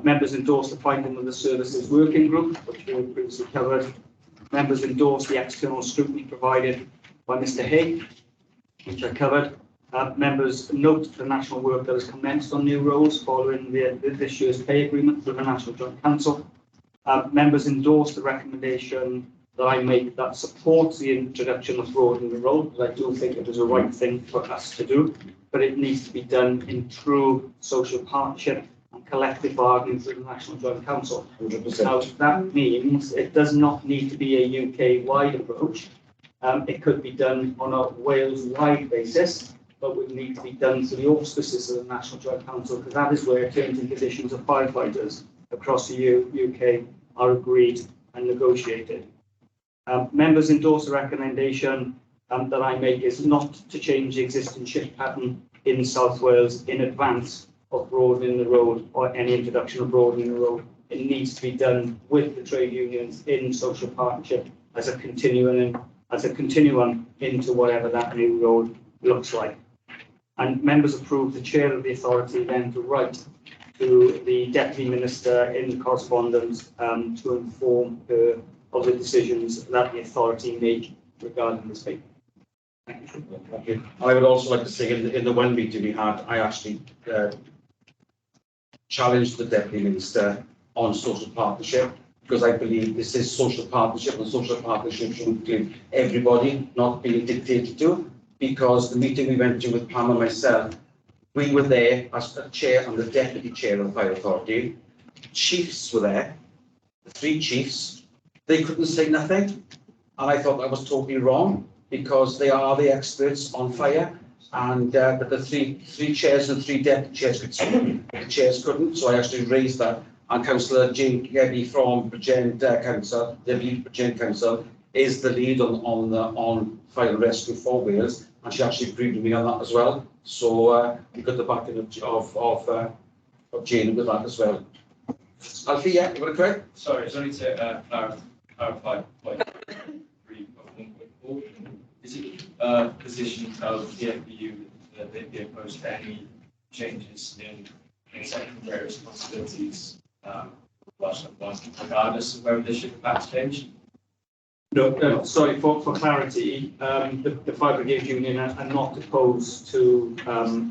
Members endorse the finding of the services working group, which we have previously covered. Members endorse the external scrutiny provided by Mr. Hay, which I covered. Members note the national work that has commenced on new roles following this year's pay agreement with the National Joint Council. Members endorse the recommendation that I make that supports the introduction of broadening the role, because I do think it is a right thing for us to do, but it needs to be done in true social partnership and collective bargaining through the National Joint Council. 100%. Now, that means it does not need to be a UK-wide approach. It could be done on a Wales-wide basis, but would need to be done through the auspices of the National Joint Council, because that is where terms and conditions of firefighters across the UK are agreed and negotiated. Members endorse the recommendation that I make is not to change the existing shift pattern in South Wales in advance of broadening the road or any introduction of broadening the road. It needs to be done with the trade unions in social partnership as a continuum into whatever that new road looks like. And members approve the chair of the authority then to write to the Deputy Minister in correspondence to inform her of the decisions that the authority make regarding this paper. Thank you. I would also like to say in the one meeting we had, I actually challenged the Deputy Minister on social partnership, because I believe this is social partnership, and social partnership should include everybody, not being dictated to. Because the meeting we went to with Pam and myself, we were there as the chair and the deputy chair of the Fire Authority. Chiefs were there, the 3 chiefs. They couldn't say nothing, and I thought that was totally wrong. because they are the experts on fire. And but the three chairs and 3 deputy chairs could speak. The chairs couldn't, so I actually raised that. And Councillor Jane Gebby from Bridgend Council, the lead Bridgend Council, is the lead on fire and rescue for Wales, and she actually agreed with me on that as well. So we got the backing of Jane with that as well. Alfie, yeah, you want to correct? Sorry, it's only to clarify point 3 of 1.4. Is it position of the FBU that they'd be opposed to any changes in secondary responsibilities regardless of whether they should perhaps change? No, sorry, for clarity, the Fire Brigade Union are not opposed to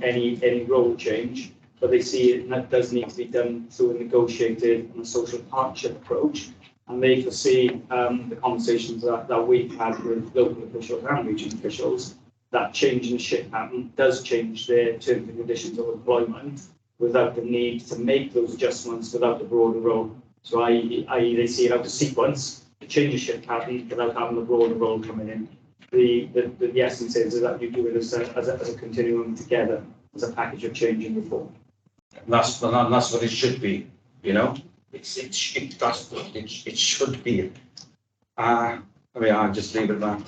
any role change, but they see it, and that does need to be done through a negotiated and a social partnership approach. And they foresee the conversations that we've had with local officials and regional officials, that change in the shift pattern does change their terms and conditions of employment without the need to make those adjustments without the broader role. So i.e. they see it out of sequence, the change of shift pattern without having the broader role coming in. The essence is that you do it as a continuum together, as a package of change and reform. And that's what it should be, you know. It should be. I mean, I'll just leave it at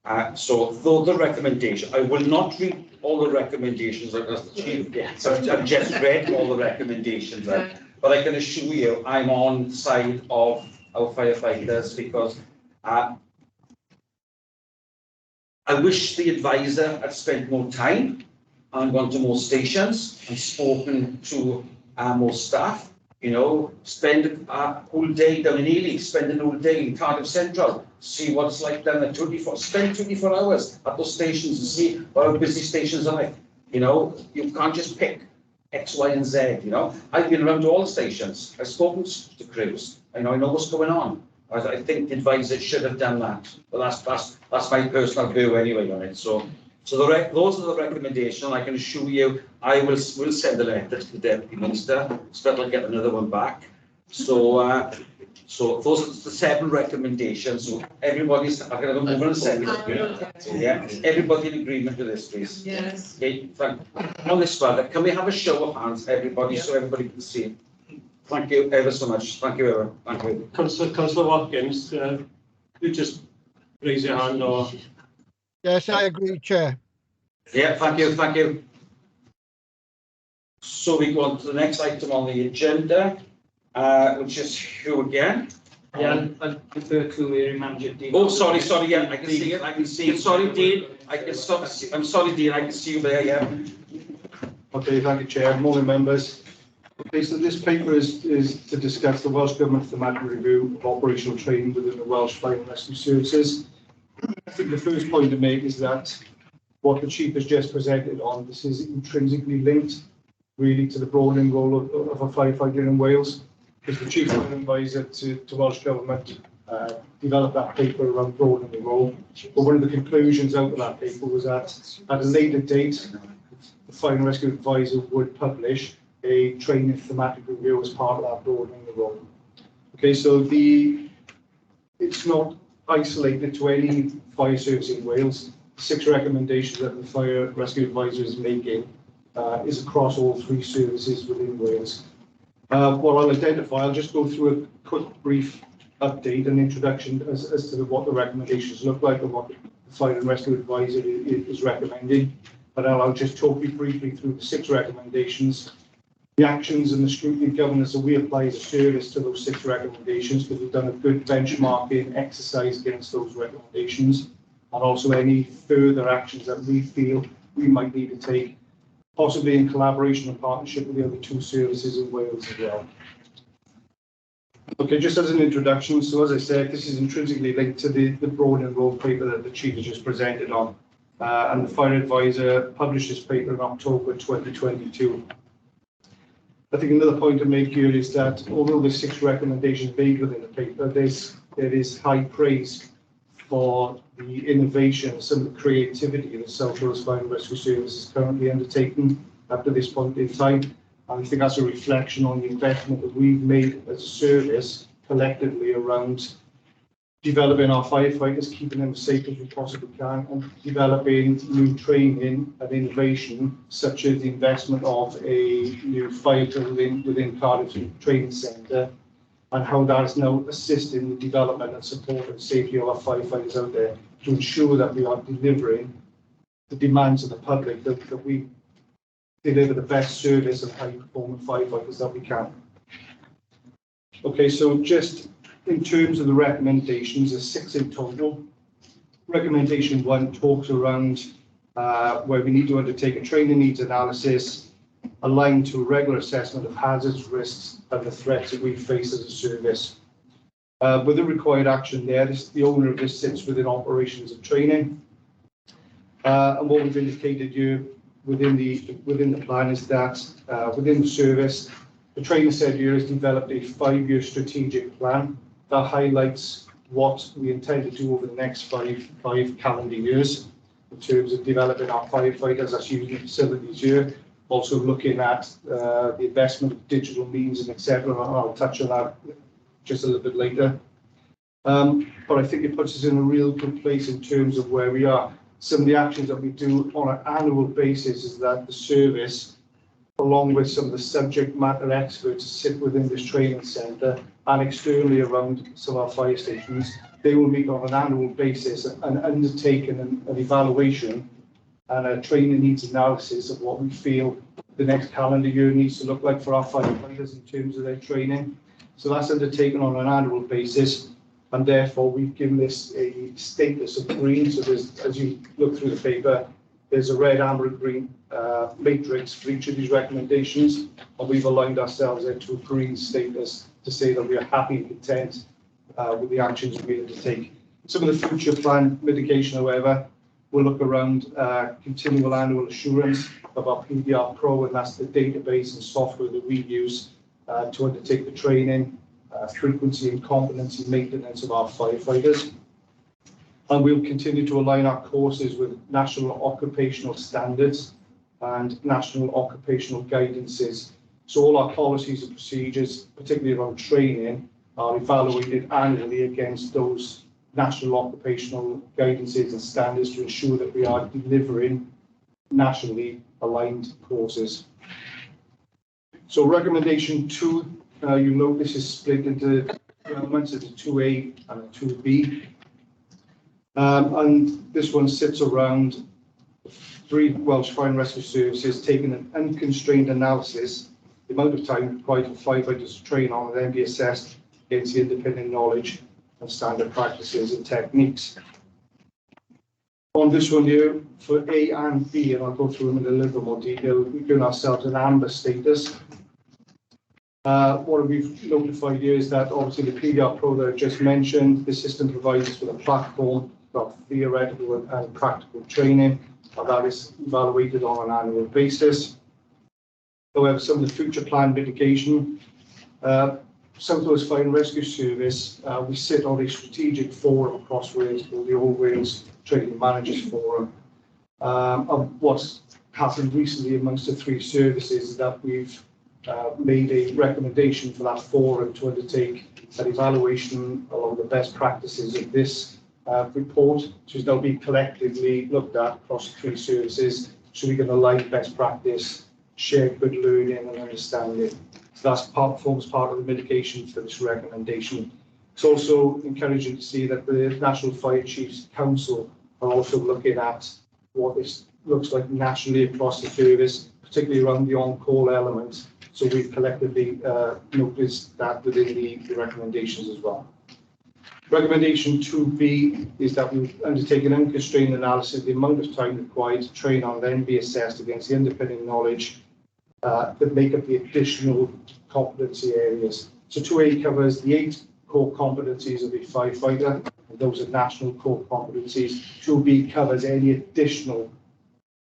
that. So though the recommendation, I will not read all the recommendations as the chief. Yeah. So I've just read all the recommendations, right? But I can assure you, I'm on the side of our firefighters because I wish the advisor had spent more time and gone to more stations and spoken to more staff. You know, spend a whole day down in Ely, spend an whole day in Cardiff Central, see what it's like down there 24, spend 24 hours at those stations and see how busy stations are like. You know, you can't just pick X, Y, and Z, you know. I've been around to all the stations, I've spoken to crews, I know what's going on. I think the advisor should have done that, but that's my personal view anyway on it. So those are the recommendations, and I can assure you, I will send a letter to the Deputy Minister, so that I'll get another one back. So those are the 7 recommendations. So everybody's, I'm going to move on to 7. So yeah, everybody in agreement with this, please. Yes. Okay, on this further, can we have a show of hands, everybody, so everybody can see? Thank you ever so much. Thank you ever. Thank you. Councillor Watkins, you just raise your hand or. Yes, I agree, Chair. Yeah, thank you, thank you. So we go on to the next item on the agenda, which is who again? Yeah, I'll defer to Area Manager Dean. Oh, sorry, yeah, I can see it, Sorry, Dean, I'm sorry, Dean, I can see you there, yeah. Okay, thank you, Chair. Morning, members. Okay, so this paper is to discuss the Welsh Government thematic review of operational training within the Welsh Fire and Rescue Services. I think the first point to make is that what the Chief has just presented on, this is intrinsically linked really to the broadening role of a firefighter in Wales, because the Chief Fire Advisor to Welsh Government developed that paper around broadening the role. But one of the conclusions out of that paper was that at a later date, the Fire and Rescue Advisor would publish a training thematic review as part of that broadening the role. Okay, so it's not isolated to any fire service in Wales. 6 recommendations that the Fire Rescue Advisor is making is across all 3 services within Wales. What I'll identify, I'll just go through a quick brief update and introduction as to what the recommendations look like and what the Fire and Rescue Advisor is recommending. But I'll just talk you briefly through the 6 recommendations, the actions and the scrutiny and governance that we apply as a service to those 6 recommendations, because we've done a good benchmarking exercise against those recommendations, and also any further actions that we feel we might need to take, possibly in collaboration and partnership with the other 2 services in Wales as well. Okay, just as an introduction, so as I said, this is intrinsically linked to the broad and role paper that the Chief has just presented on, and the Fire Advisor published this paper in October 2022. I think another point to make here is that although there's 6 recommendations made within the paper, there is high praise for the innovation, some of the creativity that South Wales Fire and Rescue Service is currently undertaking up to this point in time. And I think that's a reflection on the investment that we've made as a service collectively around developing our firefighters, keeping them as safe as we possibly can, and developing new training and innovation, such as the investment of a new fire building within Cardiff Training Centre, and how that is now assisting the development and support and safety of our firefighters out there to ensure that we are delivering the demands of the public, that we deliver the best service and high-performing firefighters that we can. Okay, so just in terms of the recommendations, there's 6 in total. Recommendation 1 talks around where we need to undertake a training needs analysis aligned to a regular assessment of hazards, risks, and the threats that we face as a service. With the required action there, the owner of this sits within operations and training. And what we've indicated here within the plan is that within the service, the training centre here has developed a 5-year strategic plan that highlights what we intend to do over the next five calendar years in terms of developing our firefighters, that's using the facilities here, also looking at the investment of digital means and etc. I'll touch on that just a little bit later. But I think it puts us in a real good place in terms of where we are. Some of the actions that we do on an annual basis is that the service, along with some of the subject matter experts, sit within this training centre and externally around some of our fire stations. They will meet on an annual basis and undertake an evaluation and a training needs analysis of what we feel the next calendar year needs to look like for our firefighters in terms of their training. So that's undertaken on an annual basis, and therefore we've given this a status of green. So there's, as you look through the paper, there's a red, amber, and green matrix for each of these recommendations, and we've aligned ourselves into a green status to say that we are happy and content with the actions we undertake. Some of the future plan mitigation, however, will look around continual annual assurance of our PDR Pro, and that's the database and software that we use to undertake the training, frequency and competency maintenance of our firefighters. And we'll continue to align our courses with national occupational standards and national occupational guidances. So all our policies and procedures, particularly around training, are evaluated annually against those national occupational guidances and standards to ensure that we are delivering nationally aligned courses. So recommendation 2, you note this is split into elements, it's a 2A and a 2B. And this one sits around 3 Welsh Fire and Rescue Services taking an unconstrained analysis, the amount of time required for firefighters to train on and then be assessed against the independent knowledge and standard practices and techniques. On this one here, for A and B, and I'll go through them in a little bit more detail, we've given ourselves an amber status. What we've notified here is that obviously the PDR Pro that I just mentioned, the system provides us with a platform of theoretical and practical training, and that is evaluated on an annual basis. However, some of the future plan mitigation, South Wales Fire and Rescue Service, we sit on a strategic forum across Wales called the All Wales Training Managers Forum. And what's happened recently amongst the 3 services is that we've made a recommendation for that forum to undertake an evaluation along the best practices of this report, which is now being collectively looked at across the 3 services, so we can align best practice, share good learning and understanding. So that forms part of the mitigation for this recommendation. It's also encouraging to see that the National Fire Chiefs Council are also looking at what this looks like nationally across the service, particularly around the on-call element. So we've collectively noticed that within the recommendations as well. Recommendation 2B is that we undertake an unconstrained analysis of the amount of time required to train on and then be assessed against the independent knowledge that make up the additional competency areas. So 2A covers the 8 core competencies of a firefighter, and those are national core competencies. 2B covers any additional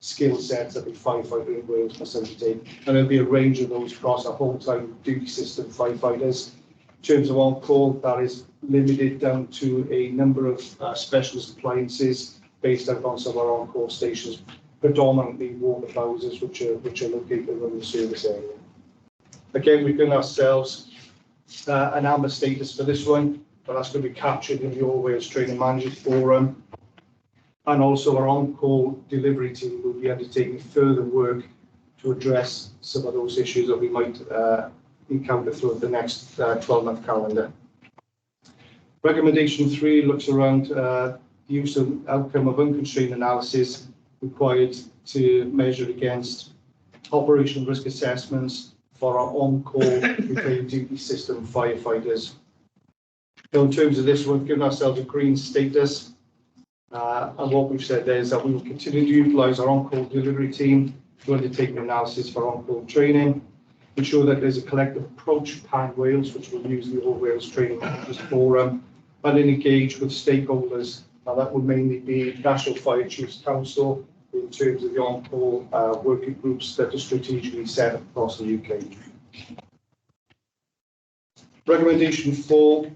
skill sets that a firefighter in Wales must undertake, and there'll be a range of those across our whole time duty system firefighters. In terms of on-call, that is limited down to a number of specialist appliances based out on some of our on-call stations, predominantly water houses, which are located around the service area. Again, we've given ourselves an amber status for this one. but that's going to be captured in the All Wales Training Managers Forum. And also our on-call delivery team will be undertaking further work to address some of those issues that we might encounter through the next 12-month calendar. Recommendation 3 looks around the use of outcome of unconstrained analysis required to measure against operational risk assessments for our on-call retail duty system firefighters. So in terms of this, we've given ourselves a green status, and what we've said there is that we will continue to utilise our on-call delivery team to undertake the analysis for on-call training, ensure that there's a collective approach pan Wales, which will use the All Wales Training Managers Forum, and then engage with stakeholders. Now that will mainly be National Fire Chiefs Council in terms of the on-call working groups that are strategically set across the UK. Recommendation 4,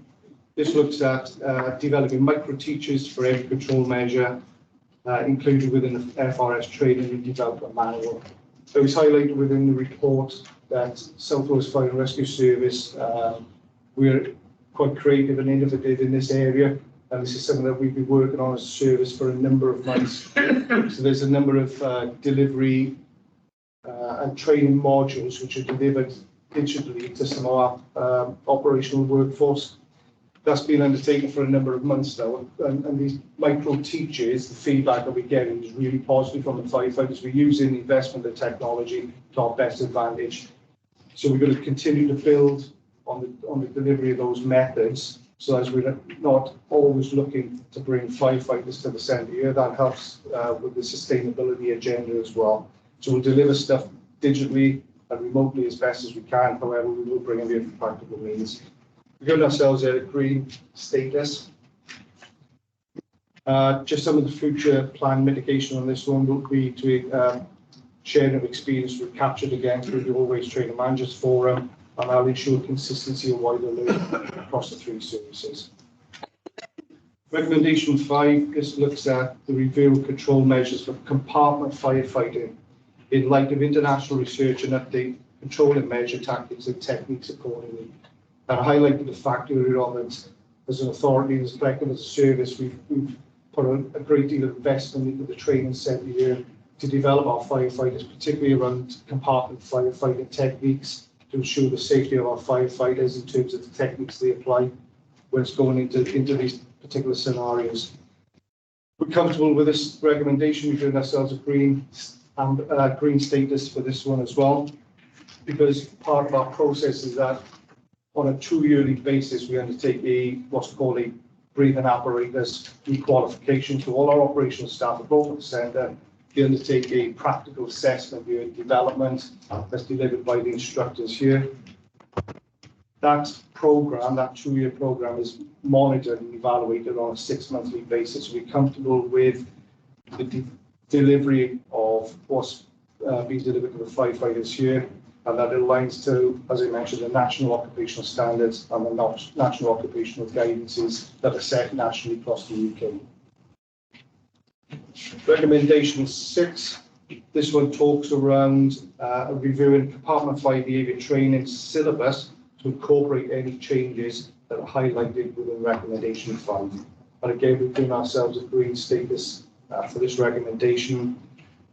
this looks at developing micro-teachers for every control measure included within the FRS training and development manual. It was highlighted within the report that South Wales Fire and Rescue Service, we're quite creative and innovative in this area, and this is something that we've been working on as a service for a number of months. So there's a number of delivery and training modules which are delivered digitally to some of our operational workforce. That's been undertaken for a number of months now, and these micro teachers, the feedback that we're getting is really positive from the firefighters. We're using the investment of technology to our best advantage. So we're going to continue to build on the delivery of those methods, so as we're not always looking to bring firefighters to the centre here. That helps with the sustainability agenda as well. So we'll deliver stuff digitally and remotely as best as we can. However, we will bring it in for practical means. We've given ourselves a green status. Just some of the future plan mitigation on this one will be to sharing of experience we've captured again through the All Wales Training Managers Forum, and I'll ensure consistency and wider learning across the 3 services. Recommendation 5, this looks at the review of control measures for compartment firefighting in light of international research and update control and measure tactics and techniques accordingly. And I highlighted the fact earlier on that as an authority, as a collective, as a service, we've put a great deal of investment into the training centre here to develop our firefighters, particularly around compartment firefighting techniques, to ensure the safety of our firefighters in terms of the techniques they apply when it's going into these particular scenarios. We're comfortable with this recommendation. We've given ourselves a green status for this one as well, because part of our process is that on a 2-yearly basis, we undertake what's called a breathing apparatus requalification to all our operational staff at both the centre. They undertake a practical assessment here, development that's delivered by the instructors here. That programme, that 2-year programme, is monitored and evaluated on a 6-monthly basis. We're comfortable with the delivery of what's being delivered to the firefighters here, and that aligns to, as I mentioned, the national occupational standards and the national occupational guidances that are set nationally across the UK. Recommendation 6, this one talks around reviewing compartment fire behaviour training syllabus to incorporate any changes that are highlighted within recommendation 5. And again, we've given ourselves a green status for this recommendation.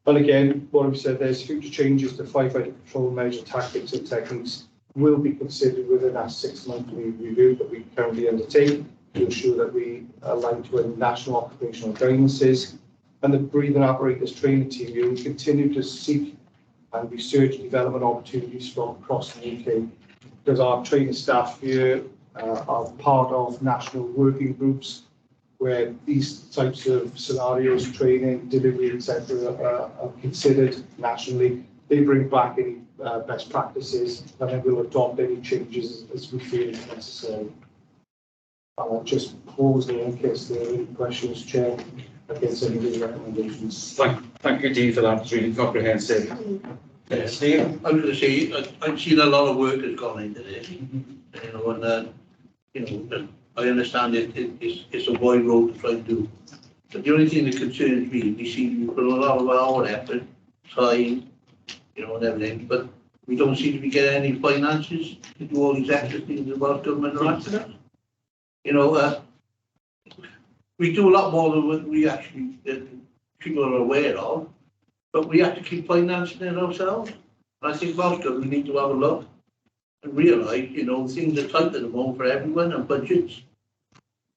And again, what we've said, there's future changes to firefighter control measure tactics and techniques will be considered within that 6-monthly review that we currently undertake to ensure that we align to national occupational guidances. And the breathing apparatus training team will continue to seek and research development opportunities from across the UK, because our training staff here are part of national working groups where these types of scenarios, training, delivery, etc., are considered nationally. They bring back any best practices, and then we'll adopt any changes as we feel is necessary. I'll just pause there in case there are any questions, Chair, against any of these recommendations. Thank you, Dean, for that. It's really comprehensive. Steve? I was going to say, I've seen a lot of work has gone into this, and I understand it's a wide road to try to do. But the only thing that concerns me, we see we put a lot of our effort, time, and everything, but we don't seem to be getting any finances to do all these extra things the Welsh Government are asking us. You know, we do a lot more than what we actually, people are aware of, but we have to keep financing it ourselves. And I think most of them need to have a look and realise, you know, things are tight at the moment for everyone and budgets.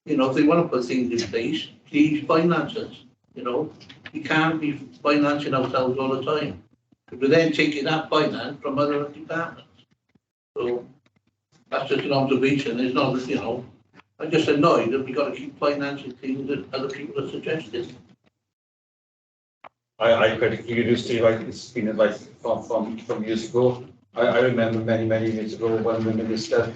You know, if they want to put things in place, please finance us, you know. We can't be financing ourselves all the time. We're then taking that finance from other departments. So that's just an observation. It's not, you know, I'm just annoyed that we've got to keep financing things that other people are suggesting. I critically do, Steve. It's been advice from years ago. I remember many years ago when the minister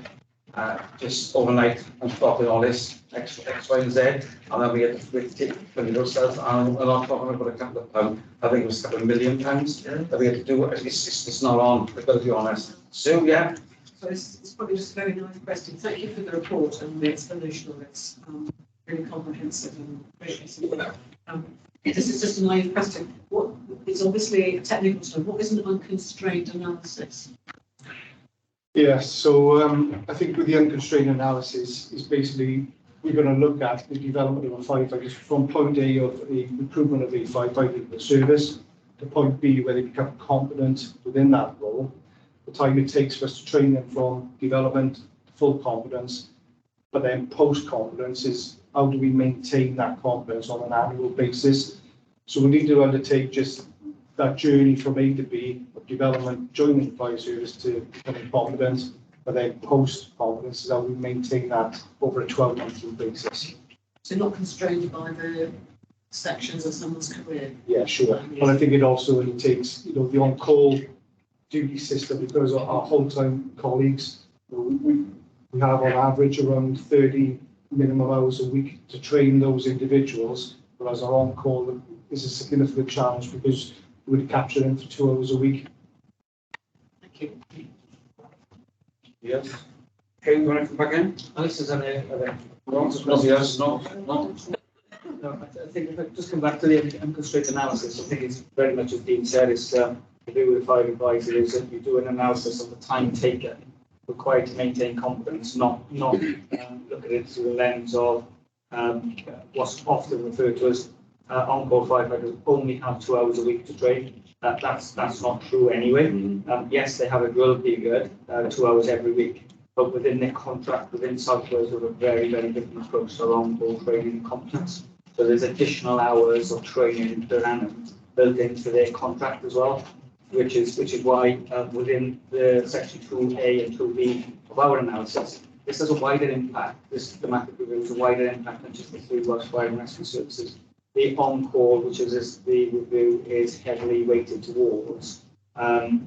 just overnight and stopping all this X, Y, and Z, and then we had to take money ourselves. And I'm not talking about a couple of pounds. I think it was a couple of £1 million that we had to do. It's not on. We've got to be honest. So yeah. So it's probably just a very nice question. Thank you for the report and the explanation of it. Really comprehensive and great. This is just a naive question. What is obviously a technical term? What is an unconstrained analysis? Yes, so I think with the unconstrained analysis is basically we're going to look at the development of a firefighter from point A of the recruitment of a firefighter in the service to point B where they become competent within that role, the time it takes for us to train them from development to full competence, but then post-competence is how do we maintain that competence on an annual basis. So we need to undertake just that journey from A to B of development, joining the fire service to becoming competent, but then post-competence is how we maintain that over a 12-monthly basis. So not constrained by the sections of someone's career? Yeah, sure. But I think it also takes, you know, the on-call duty system, because our whole-time colleagues, we have on average around 30 minimum hours a week to train those individuals, whereas our on-call is a significant challenge because we would capture them for 2 hours a week. Thank you. Yes. Okay, you want to come back in? This is Yes, no. No, I think if I just come back to the unconstrained analysis, I think it's very much as Dean said, it's to do with the fire advisor is that you do an analysis of the time taken required to maintain competence, not look at it through the lens of what's often referred to as on-call firefighters only have 2 hours a week to train. That's not true anyway. Yes, they have a drill period, 2 hours every week, but within their contract within South Wales, we have a very different approach to on-call training and competence. So there's additional hours of training per annum built into their contract as well, which is why within the section 2A and 2B of our analysis, this has a wider impact. This thematic review has a wider impact than just the 3 Welsh Fire and Rescue Services. The on-call, which is the review, is heavily weighted towards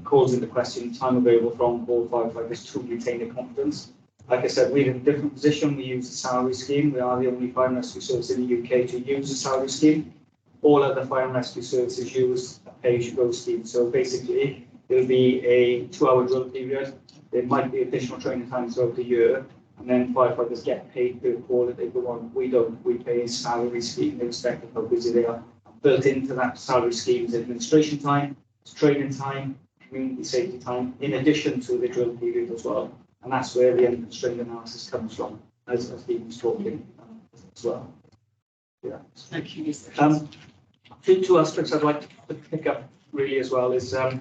calls into question time available for on-call firefighters to retain their competence. Like I said, we're in a different position. We use the salary scheme. We are the only fire and rescue service in the UK to use the salary scheme. All other fire and rescue services use a pay-as-you-go scheme. So basically, there'll be a 2-hour drill period. There might be additional training time throughout the year, and then firefighters get paid per call that they go on. We don't. We pay a salary scheme irrespective of how busy they are. Built into that salary scheme is administration time, training time, community safety time, in addition to the drill period as well. And that's where the unconstrained analysis comes from, as Dean was talking as well. Yeah. Thank you. Two aspects I'd like to pick up really as well is the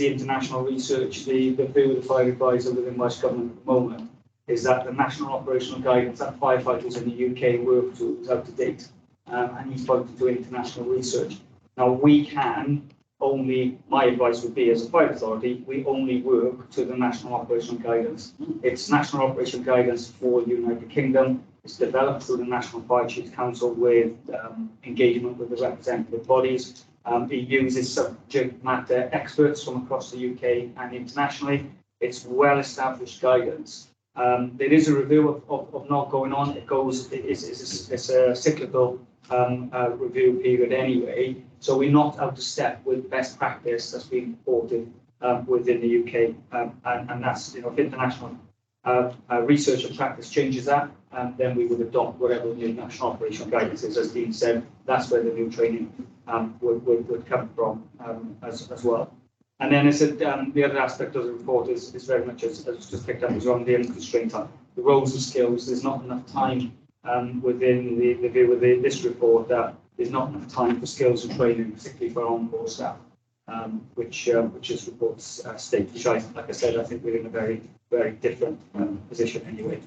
international research. The view of the fire advisor within Welsh Government at the moment is that the national operational guidance that firefighters in the UK work to is out of date, and he's pointed to international research. Now we can only, my advice would be as a fire authority, we only work to the national operational guidance. It's national operational guidance for the United Kingdom. It's developed through the National Fire Chiefs Council with engagement with the representative bodies. It uses subject matter experts from across the UK and internationally. It's well-established guidance. There is a review of not going on. It's a cyclical review period anyway. So we're not out of step with best practice that's being reported within the UK, and that's, you know, if international research and practice changes that, then we would adopt whatever the new national operational guidance is. As Dean said, that's where the new training would come from as well. And then I said the other aspect of the report is very much as just picked up is on the unconstrained time. the roles and skills, there's not enough time within the view of this report that there's not enough time for skills and training, particularly for on-board staff, which this report states, which like I said, I think we're in a very, very different position anyway.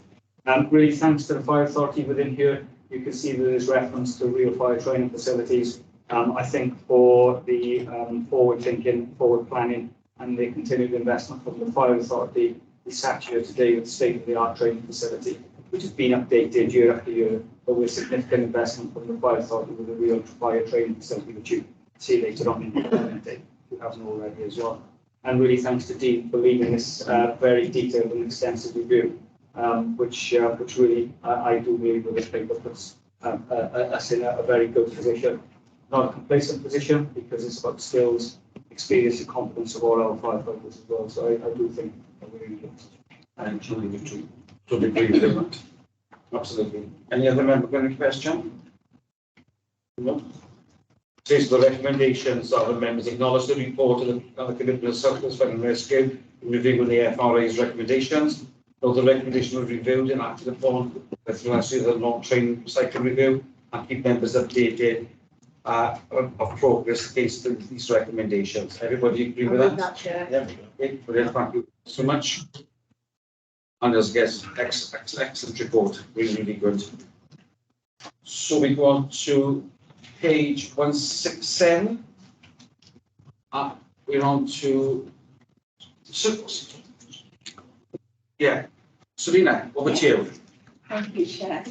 Really thanks to the Fire Authority within here. You can see that there's reference to real fire training facilities. I think for the forward thinking, forward planning, and the continued investment from the Fire Authority, we sat here today with the state-of-the-art training facility, which has been updated year after year, but with significant investment from the Fire Authority with a real fire training facility, which you see later on in the update, if you haven't already as well. And really thanks to Dean for leading this very detailed and extensive review, which really I do believe that this paper puts us in a very good position. Not a complacent position, because it's about skills, experience and competence of all our firefighters as well. So I do think that we're in a good position. And Julie, to agree with that. Absolutely. Any other member got any question? No. Says the recommendations of the members acknowledge the report of the Commitment of Southwest Fire and Rescue in reviewing the FRA's recommendations. Though the recommendation was reviewed and acted upon with last year's non-training cycle review, and keep members updated of progress against these recommendations. Everybody agree with that? Chair. Yeah. Okay, brilliant. Thank you so much. And as guess, excellent report, really, really good. So we go on to page 167. We're on to Serena, over to you. Thank you, Chair.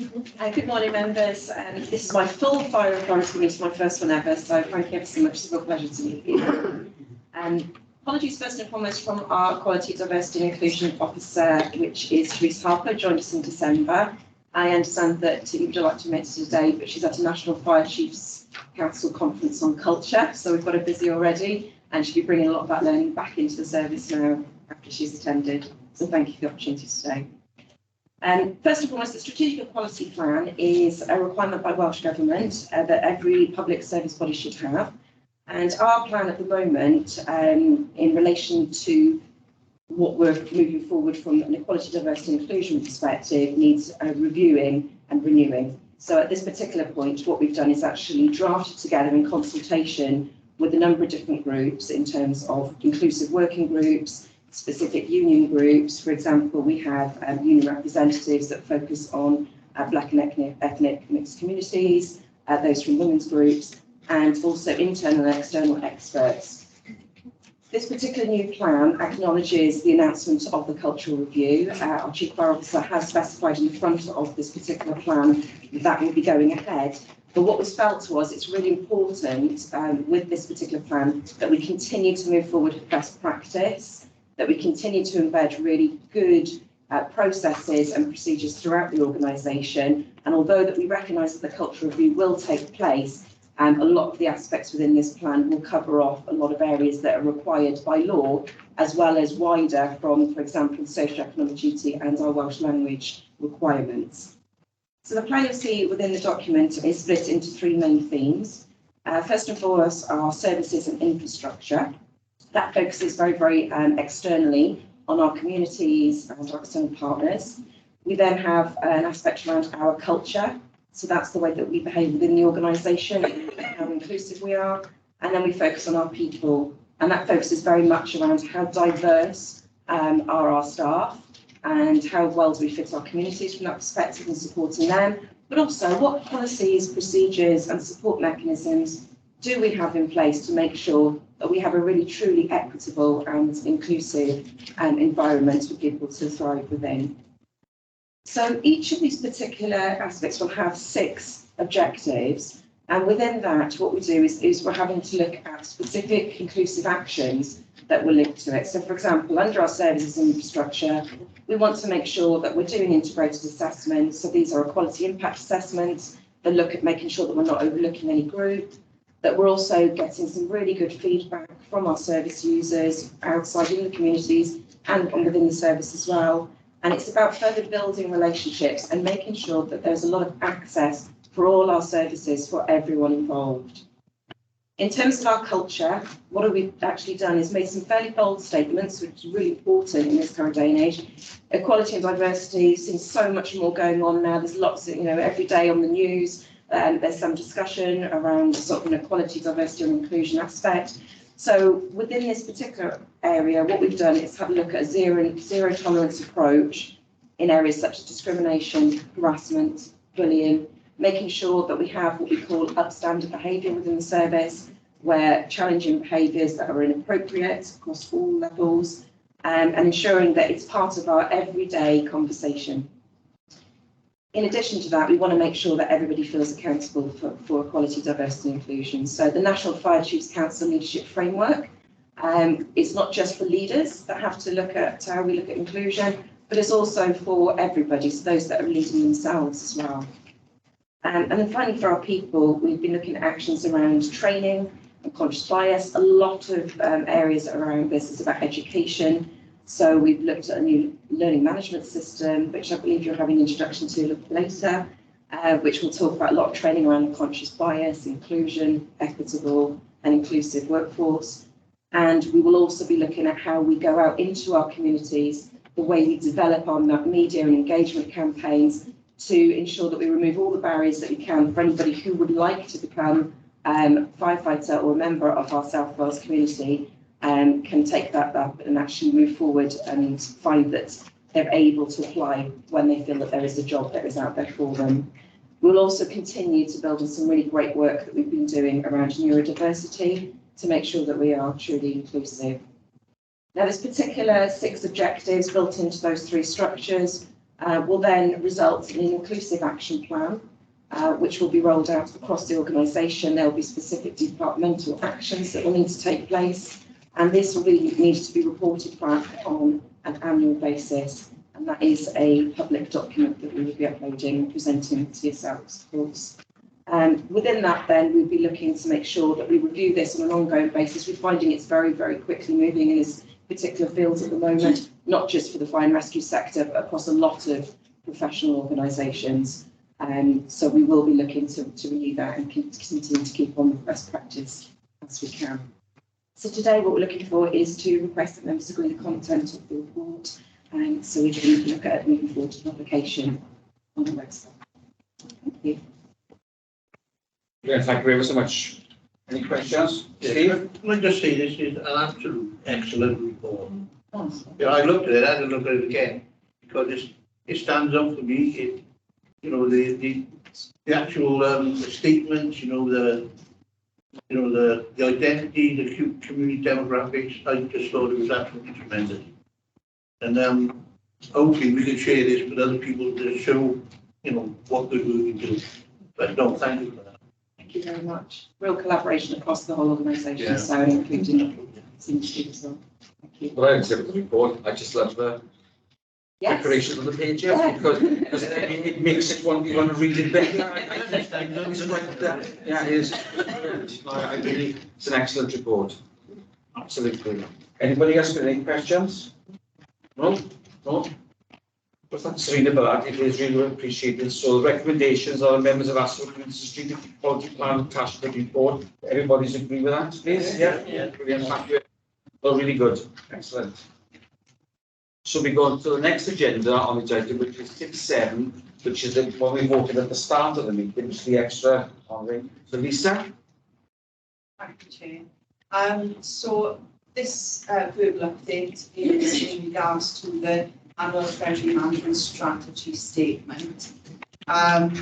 Good morning, members. This is my full Fire Authority meeting, my first one ever, so thank you ever so much. It's a real pleasure to meet you. Apologies first and foremost from our Quality, Diversity and Inclusion Officer, which is Teresa Harper, joined us in December. I understand that you would like to meet her today, but she's at a National Fire Chiefs Council conference on culture, so we've got her busy already, and she'll be bringing a lot of that learning back into the service now after she's attended. So thank you for the opportunity today. First and foremost, the Strategic Equality Plan is a requirement by Welsh Government that every public service body should have. And our plan at the moment, in relation to what we're moving forward from an equality, diversity and inclusion perspective, needs reviewing and renewing. So at this particular point, what we've done is actually drafted together in consultation with a number of different groups in terms of inclusive working groups, specific union groups. For example, we have union representatives that focus on Black and ethnic mixed communities, those from women's groups, and also internal and external experts. This particular new plan acknowledges the announcement of the cultural review. Our Chief Fire Officer has specified in the front of this particular plan that will be going ahead. But what was felt was it's really important with this particular plan that we continue to move forward with best practice, that we continue to embed really good processes and procedures throughout the organisation. And although that we recognise that the cultural review will take place, a lot of the aspects within this plan will cover off a lot of areas that are required by law, as well as wider from, for example, socio-economic duty and our Welsh language requirements. So the plan you'll see within the document is split into three main themes. First and foremost, our services and infrastructure. That focuses very externally on our communities and our external partners. We then have an aspect around our culture. So that's the way that we behave within the organisation, how inclusive we are. And then we focus on our people. And that focuses very much around how diverse are our staff and how well do we fit our communities from that perspective and supporting them. But also what policies, procedures and support mechanisms do we have in place to make sure that we have a really truly equitable and inclusive environment for people to thrive within. So each of these particular aspects will have 6 objectives, and within that what we do is we're having to look at specific inclusive actions that will link to it. So for example, under our services and infrastructure, we want to make sure that we're doing integrated assessments. So these are equality impact assessments that look at making sure that we're not overlooking any group, that we're also getting some really good feedback from our service users outside in the communities and within the service as well. And it's about further building relationships and making sure that there's a lot of access for all our services for everyone involved. In terms of our culture, what have we actually done is made some fairly bold statements, which is really important in this current day and age. Equality and diversity, seems so much more going on now. There's lots of, every day on the news, there's some discussion around sort of equality, diversity and inclusion aspect. So within this particular area, what we've done is have a look at a zero tolerance approach in areas such as discrimination, harassment, bullying, making sure that we have what we call upstandard behaviour within the service, where challenging behaviours that are inappropriate across all levels, and ensuring that it's part of our everyday conversation. In addition to that, we want to make sure that everybody feels accountable for equality, diversity and inclusion. So the National Fire Chiefs Council Leadership Framework, it's not just for leaders that have to look at how we look at inclusion, but it's also for everybody, so those that are leading themselves as well. And then finally, for our people, we've been looking at actions around training and conscious bias. A lot of areas around this is about education. So we've looked at a new learning management system, which I believe you're having an introduction to a little later, which will talk about a lot of training around conscious bias, inclusion, equitable and inclusive workforce. And we will also be looking at how we go out into our communities, the way we develop our media and engagement campaigns to ensure that we remove all the barriers that we can for anybody who would like to become a firefighter or a member of our South Wales community, can take that up and actually move forward and find that they're able to apply when they feel that there is a job that is out there for them. We'll also continue to build on some really great work that we've been doing around neurodiversity to make sure that we are truly inclusive. Now, this particular 6 objectives built into those 3 structures will then result in an inclusive action plan, which will be rolled out across the organisation. There will be specific departmental actions that will need to take place, and this will need to be reported back on an annual basis. And that is a public document that we will be uploading and presenting to yourselves, of course. Within that, then, we'll be looking to make sure that we review this on an ongoing basis. We're finding it's very, very quickly moving in this particular field at the moment, not just for the fire and rescue sector, but across a lot of professional organisations. So we will be looking to review that and continue to keep on with best practice as we can. So today what we're looking for is to request that members agree the content of the report, so we can look at moving forward to publication on the website. Thank you. Yeah, thank you ever so much. Any questions? Steve? Can I just say this is an absolute excellent report. Yeah, I looked at it, I had to look at it again, because it stands out for me. The actual statements, the identity, the community demographics. I just thought it was absolutely tremendous. And hopefully we can share this with other people to show, what good we can do. But no, thank you for that. Thank you very much. Real collaboration across the whole organisation, so including Steve as well. Thank you. Well, I accept the report. I just love the decoration on the page, because it makes it want you want to read it better. Yeah, it is. I really, it's an excellent report. Absolutely. Anybody else got any questions? No? No? Well, thanks, Serena, for that. It is really appreciated. So the recommendations are members have asked for the Street Quality Plan attached to the report. Everybody's agree with that, please? Yeah. Brilliant. Thank you. Well, really good. Excellent. So we go on to the next agenda on the agenda, which is 6.7, which is the one we voted at the start of the meeting, which is the extra. So Lisa? Thank you, Chair. So this verbal update is in regards to the annual Treasury Management Strategy Statement. And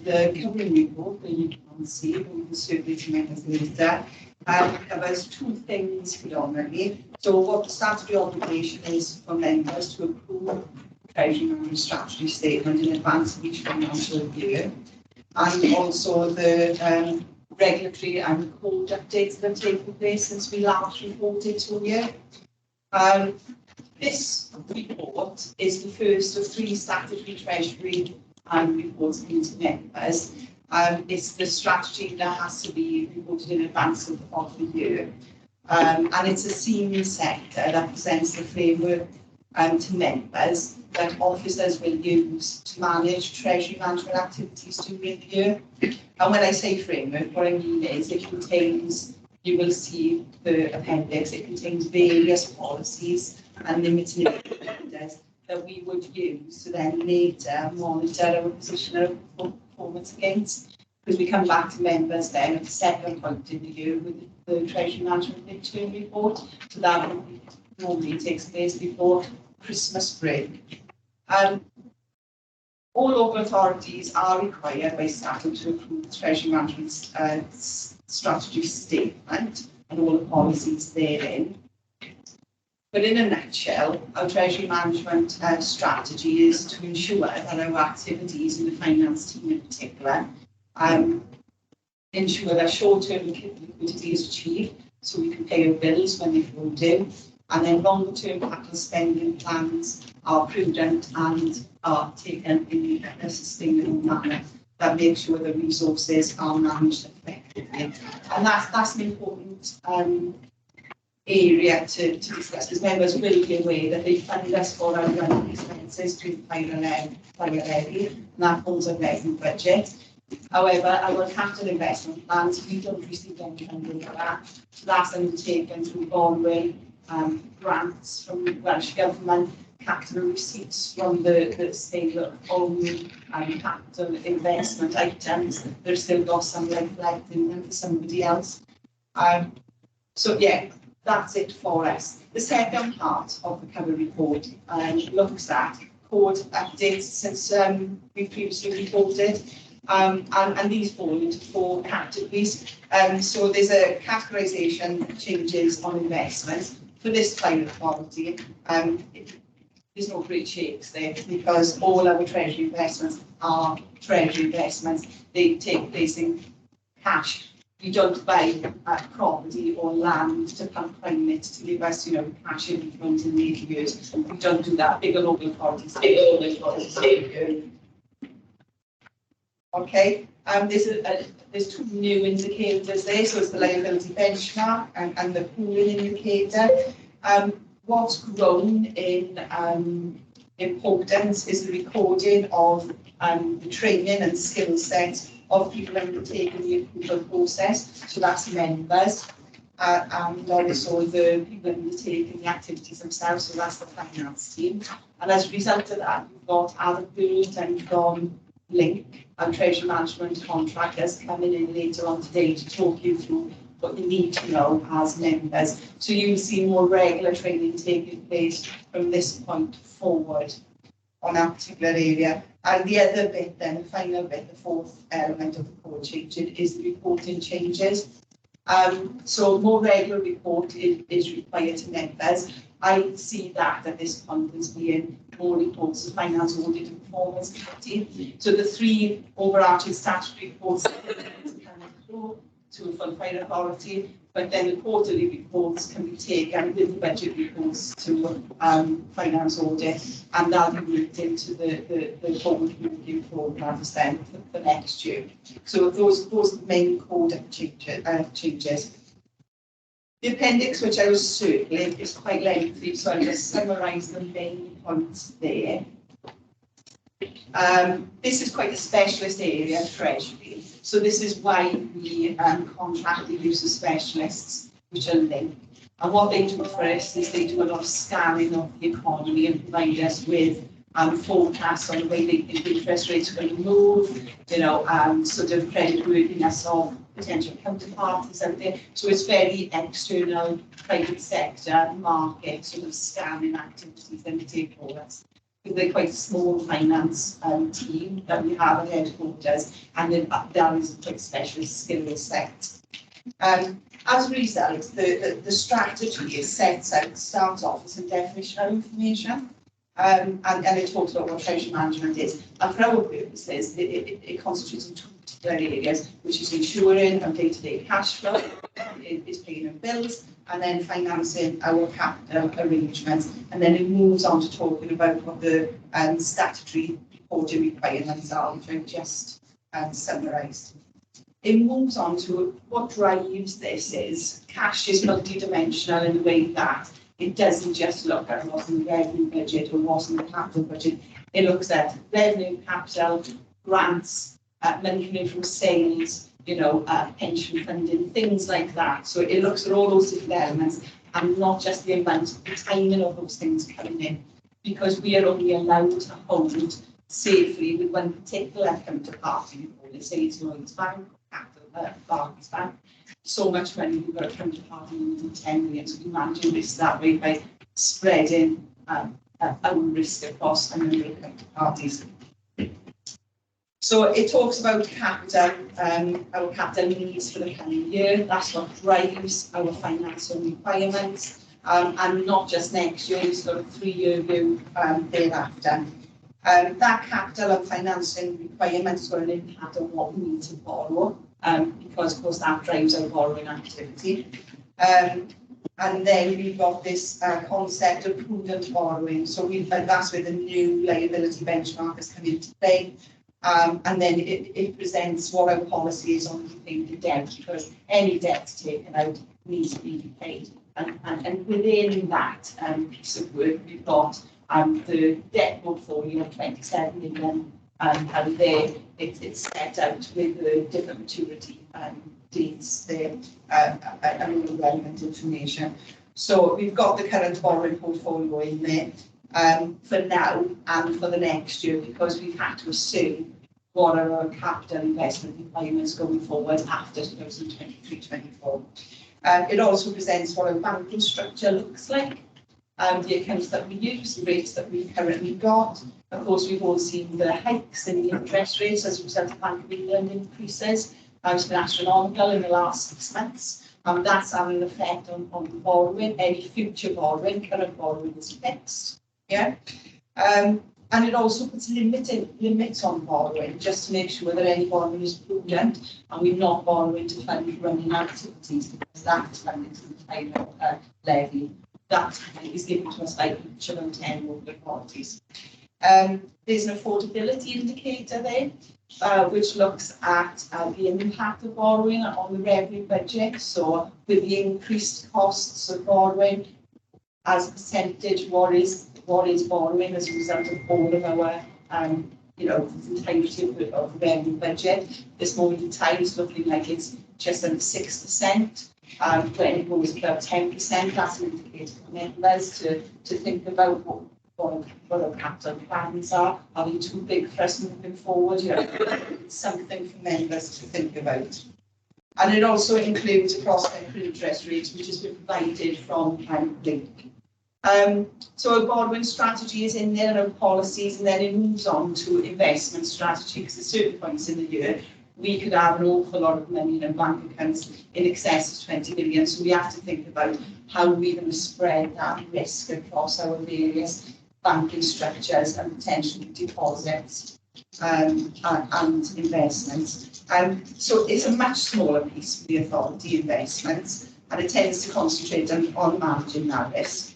the company report that you can see, we will certainly commend later, covers 2 things predominantly. So what the statutory obligation is for members to approve Treasury Management Strategy Statement in advance of each financial year, and also the regulatory and code updates that have taken place since we last reported to you. This report is the first of 3 statutory Treasury reports given to members. It's the strategy that has to be reported in advance of the year. And it's a senior sector that presents the framework to members that officers will use to manage treasury management activities during the year. And when I say framework, what I mean is it contains, you will see the appendix, it contains various policies and limiting indicators that we would use to then later monitor our position of performance against. Because we come back to members then at the second point in the year with the Treasury Management Midterm Report. So that normally takes place before Christmas break. All local authorities are required by statute to approve the Treasury Management Strategy Statement and all the policies therein. But in a nutshell, our Treasury Management strategy is to ensure that our activities in the finance team in particular ensure that short-term liquidity is achieved so we can pay our bills when they fall due, and then longer-term capital spending plans are prudent and are taken in a sustainable manner that makes sure the resources are managed effectively. And that's an important area to discuss, because members will be aware that they fund us for our running expenses through the fire levy, and that forms a revenue budget. However, our capital investment plans, we don't receive any funding for that. So that's undertaken through borrowing, grants from the Welsh Government, capital receipts from the state of own capital investment items. There's still got some life left in them for somebody else. So yeah, that's it for us. The second part of the cover report looks at code updates since we previously reported. And these fall into 4 categories. So there's a categorisation changes on investments. For this fire authority, there's no great shakes there because all our treasury investments are treasury investments. They take place in cash. We don't buy property or land to pump it to give us, cash inflows in later years. We don't do that. Bigger local authorities. Okay, there's 2 new indicators there, so it's the liability benchmark and the pooling indicator. What's grown in importance is the recording of the training and skill set of people undertaking the approval process, so that's members, and also the people undertaking the activities themselves, so that's the finance team. And as a result of that, we've got Adam Bird and from Link, our treasury management contractors, coming in later on today to talk you through what you need to know as members. So you'll see more regular training taking place from this point forward on that particular area. And the other bit then, the final bit, the 4th element of the code change is the reporting changes. So more regular reporting is required to members. I see that at this point as being more reports of finance audit and performance committee. So the 3 overarching statutory reports come through to a full fire authority, but then the quarterly reports can be taken with the budget reports to finance audit, and that'll be moved into the forward moving programs then for next year. So those main code changes. The appendix, which I was circling, is quite lengthy, so I'll just summarise the main points there. This is quite a specialist area, treasury. So this is why we contract the use of specialists, which are Link. And what they do for us is they do a lot of scanning of the economy and provide us with forecasts on the way they think interest rates are going to move, sort of creditworthiness of potential counterparties out there. So it's very external, private sector, market sort of scanning activities that we take for us. They're quite a small finance team that we have at headquarters, and then there is a quite specialist skill set. As a result, the strategy starts off as a definition of information, and it talks about what treasury management is. And for our purposes, it constitutes in 2 particular areas, which is ensuring our day-to-day cash flow, is paying our bills, and then financing our capital arrangements. And then it moves on to talking about what the statutory reporting requirements are, which I've just summarised. It moves on to what drives this is cash is multidimensional in the way that it doesn't just look at what's in the revenue budget or what's in the capital budget. It looks at revenue, capital, grants, money coming from sales, pension funding, things like that. So it looks at all those different elements and not just the amount, the timing of those things coming in, because we are only allowed to hold safely with one particular counterparty, or let's say it's Lloyds Bank, Barclays Bank. So much money we've got a counterparty in 10 million, so we manage risk that way by spreading our risk across a number of counterparties. So it talks about capital, our capital needs for the coming year. That's what drives our financial requirements, and not just next year, it's got a 3-year view thereafter. That capital and financing requirements got an impact on what we need to borrow, because of course that drives our borrowing activity. And then we've got this concept of prudent borrowing. So that's where the new liability benchmark has come into play. And then it presents what our policy is on repaying the debt, because any debt taken out needs to be repaid. And within that piece of work, we've got the debt portfolio of 27 million, and there it's set out with the different maturity dates there, and all the relevant information. So we've got the current borrowing portfolio in there for now and for the next year, because we've had to assume what are our capital investment requirements going forward after 2023-24. It also presents what our banking structure looks like, the accounts that we use, the rates that we've currently got. Of course, we've all seen the hikes in the interest rates as a result of Bank of England increases. It's been astronomical in the last 6 months. That's having an effect on borrowing. Any future borrowing, current borrowing is fixed. Yeah. And it also puts limits on borrowing, just to make sure that any borrowing is prudent and we're not borrowing to fund running activities, because that is funded to the final levy. That is given to us by each of our 10 local authorities. There's an affordability indicator there, which looks at the impact of borrowing on the revenue budget. So with the increased costs of borrowing, as a percentage, what is borrowing as a result of all of our, the entirety of the revenue budget. This moment in time is looking like it's just under 6%. When it goes above 10%, that's an indicator for members to think about what our capital plans are. Are they too big for us moving forward? It's something for members to think about. And it also includes a prospect for interest rates, which has been provided from Link. So our borrowing strategy is in there, and our policies, and then it moves on to investment strategy, because at certain points in the year, we could have an awful lot of money in our bank accounts in excess of 20 million. So we have to think about how we're going to spread that risk across our various banking structures and potentially deposits and investments. So it's a much smaller piece for the authority, investments, and it tends to concentrate on managing that risk.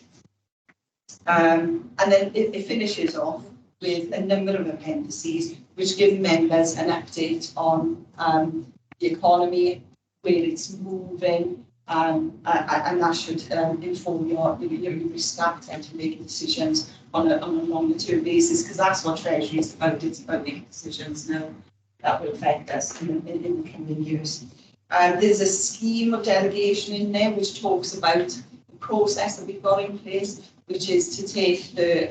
And then it finishes off with a number of appendices which give members an update on the economy, where it's moving, and that should inform your risk appetite to making decisions on a longer term basis, because that's what Treasury is about. It's about making decisions now that will affect us in the coming years. There's a scheme of delegation in there which talks about the process that we've got in place, which is to take the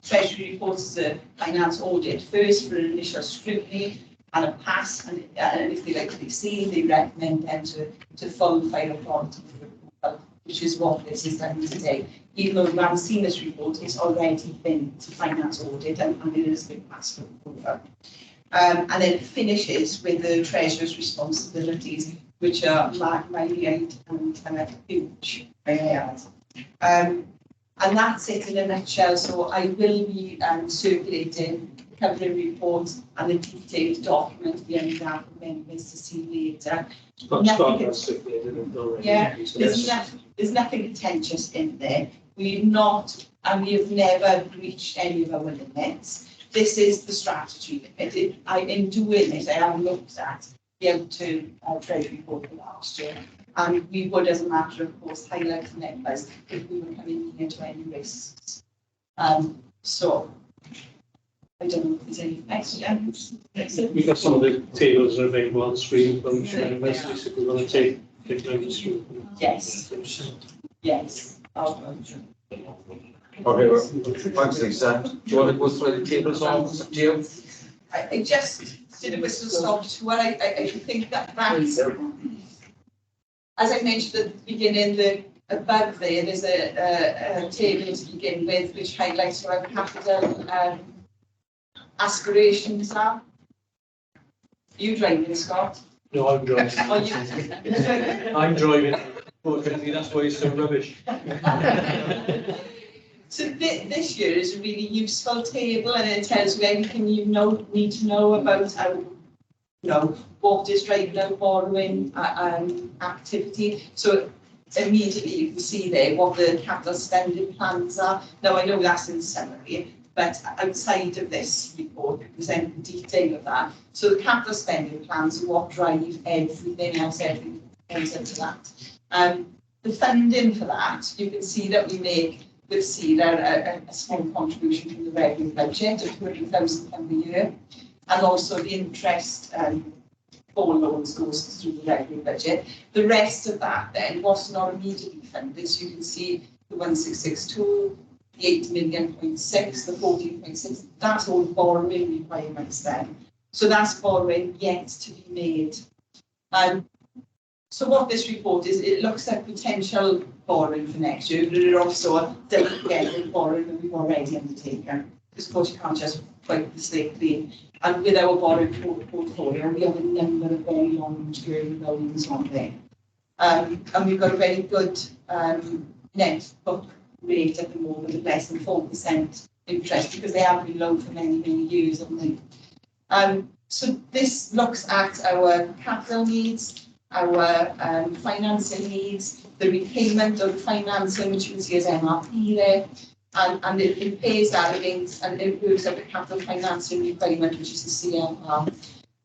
Treasury reports as a finance audit first for an initial scrutiny and a pass, and if they like to be seen, they recommend them to full final authority for approval, which is what this is done today. Even though we haven't seen this report, it's already been to finance audit and it has been passed for approval. And then it finishes with the Treasurer's responsibilities, which are minute and huge. And that's it in a nutshell. So I will be circulating the covering report and the detailed document beyond that for members to see later. Yeah, there's nothing contentious in there. We have never breached any of our limits. This is the strategy. In doing it, I have looked at the outturn Treasury report for last year, And we would, as a matter of course, highlight the members if we were coming into any risks. So, I don't know if there's any questions. We've got some of the tables are available on the screen from members, if we want to take members through. Yes. Yes. Okay, well, thanks, Lisa. Do you want to go through the tables on? It's up to you. I just did a whistle stop tour. I think that's, as I mentioned at the beginning, above there's a table to begin with, which highlights what our capital aspirations are. You driving, Scott? No, I'm driving. Oh, you? I'm driving. Unfortunately, that's why it's so rubbish. So this year is a really useful table, and it tells you everything you need to know about how, what is driving out borrowing activity. So immediately you can see there what the capital spending plans are. Now I know that's in summary, but outside of this report, we present the detail of that. So the capital spending plans are what drive everything else, everything comes into that. The funding for that, you can see that we make with CEDA a small contribution from the revenue budget of £200,000 a year, and also the interest for loans goes through the revenue budget. The rest of that then was not immediately funded, so you can see the 1662, the 8 million, the 14.6, that's all borrowing requirements then. So that's borrowing yet to be made. So what this report is, it looks at potential borrowing for next year, but it also doesn't get the borrowing that we've already undertaken. Because of course you can't just wipe the slate clean. And with our borrowing portfolio, we have a number of very long-term loans on there. And we've got a very good net book rate at the moment of less than 4% interest, because they have been low for many, many years, haven't they? So this looks at our capital needs, our financing needs, the repayment of the financing, which you can see as MRP there, and it pays that against, and it works out the capital financing requirement, which is the CFR.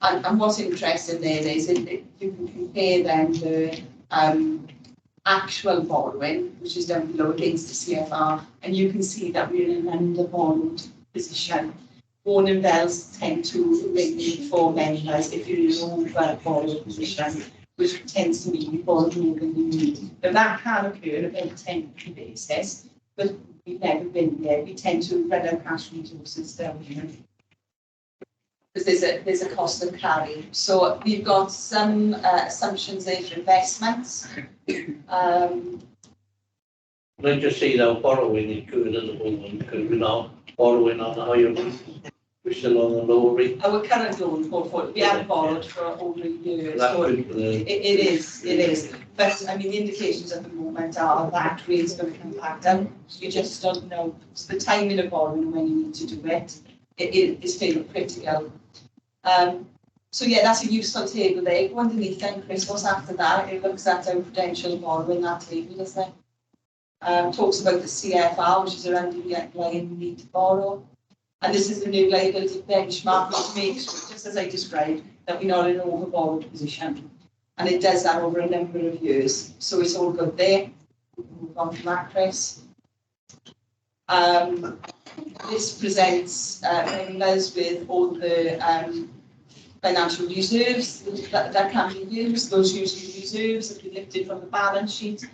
And what's interesting there is you can compare then the actual borrowing, which is down below, against the CFR, and you can see that we're in an under-borrowed position. Warning bells tend to ring for members if you're in an over-borrowed position, which tends to mean you borrow more than you need. Now that can occur on a temporary basis, but we've never been there. We tend to run our cash resources down here, because there's a cost of carry. So we've got some assumptions there for investments. Let's just say that borrowing is good at the moment, because we're now borrowing on the higher rate. We're still on the lower rate. Our current loan portfolio, we have borrowed for over a year. So it is. But I mean, the indications at the moment are that rate's going to come back down. You just don't know. So the timing of borrowing when you need to do it is fairly critical. So yeah, that's a useful table there. Go underneath then, Chris, what's after that? It looks at our prudential borrowing, that table, doesn't it? Talks about the CFR, which is our underlying need to borrow. And this is the new liability benchmark, which makes, just as I described, that we're not in an over-borrowed position. And it does that over a number of years. So it's all good there. We can move on to that, Chris. This presents members with all the financial reserves that can be used. Those usually reserves have been lifted from the balance sheet.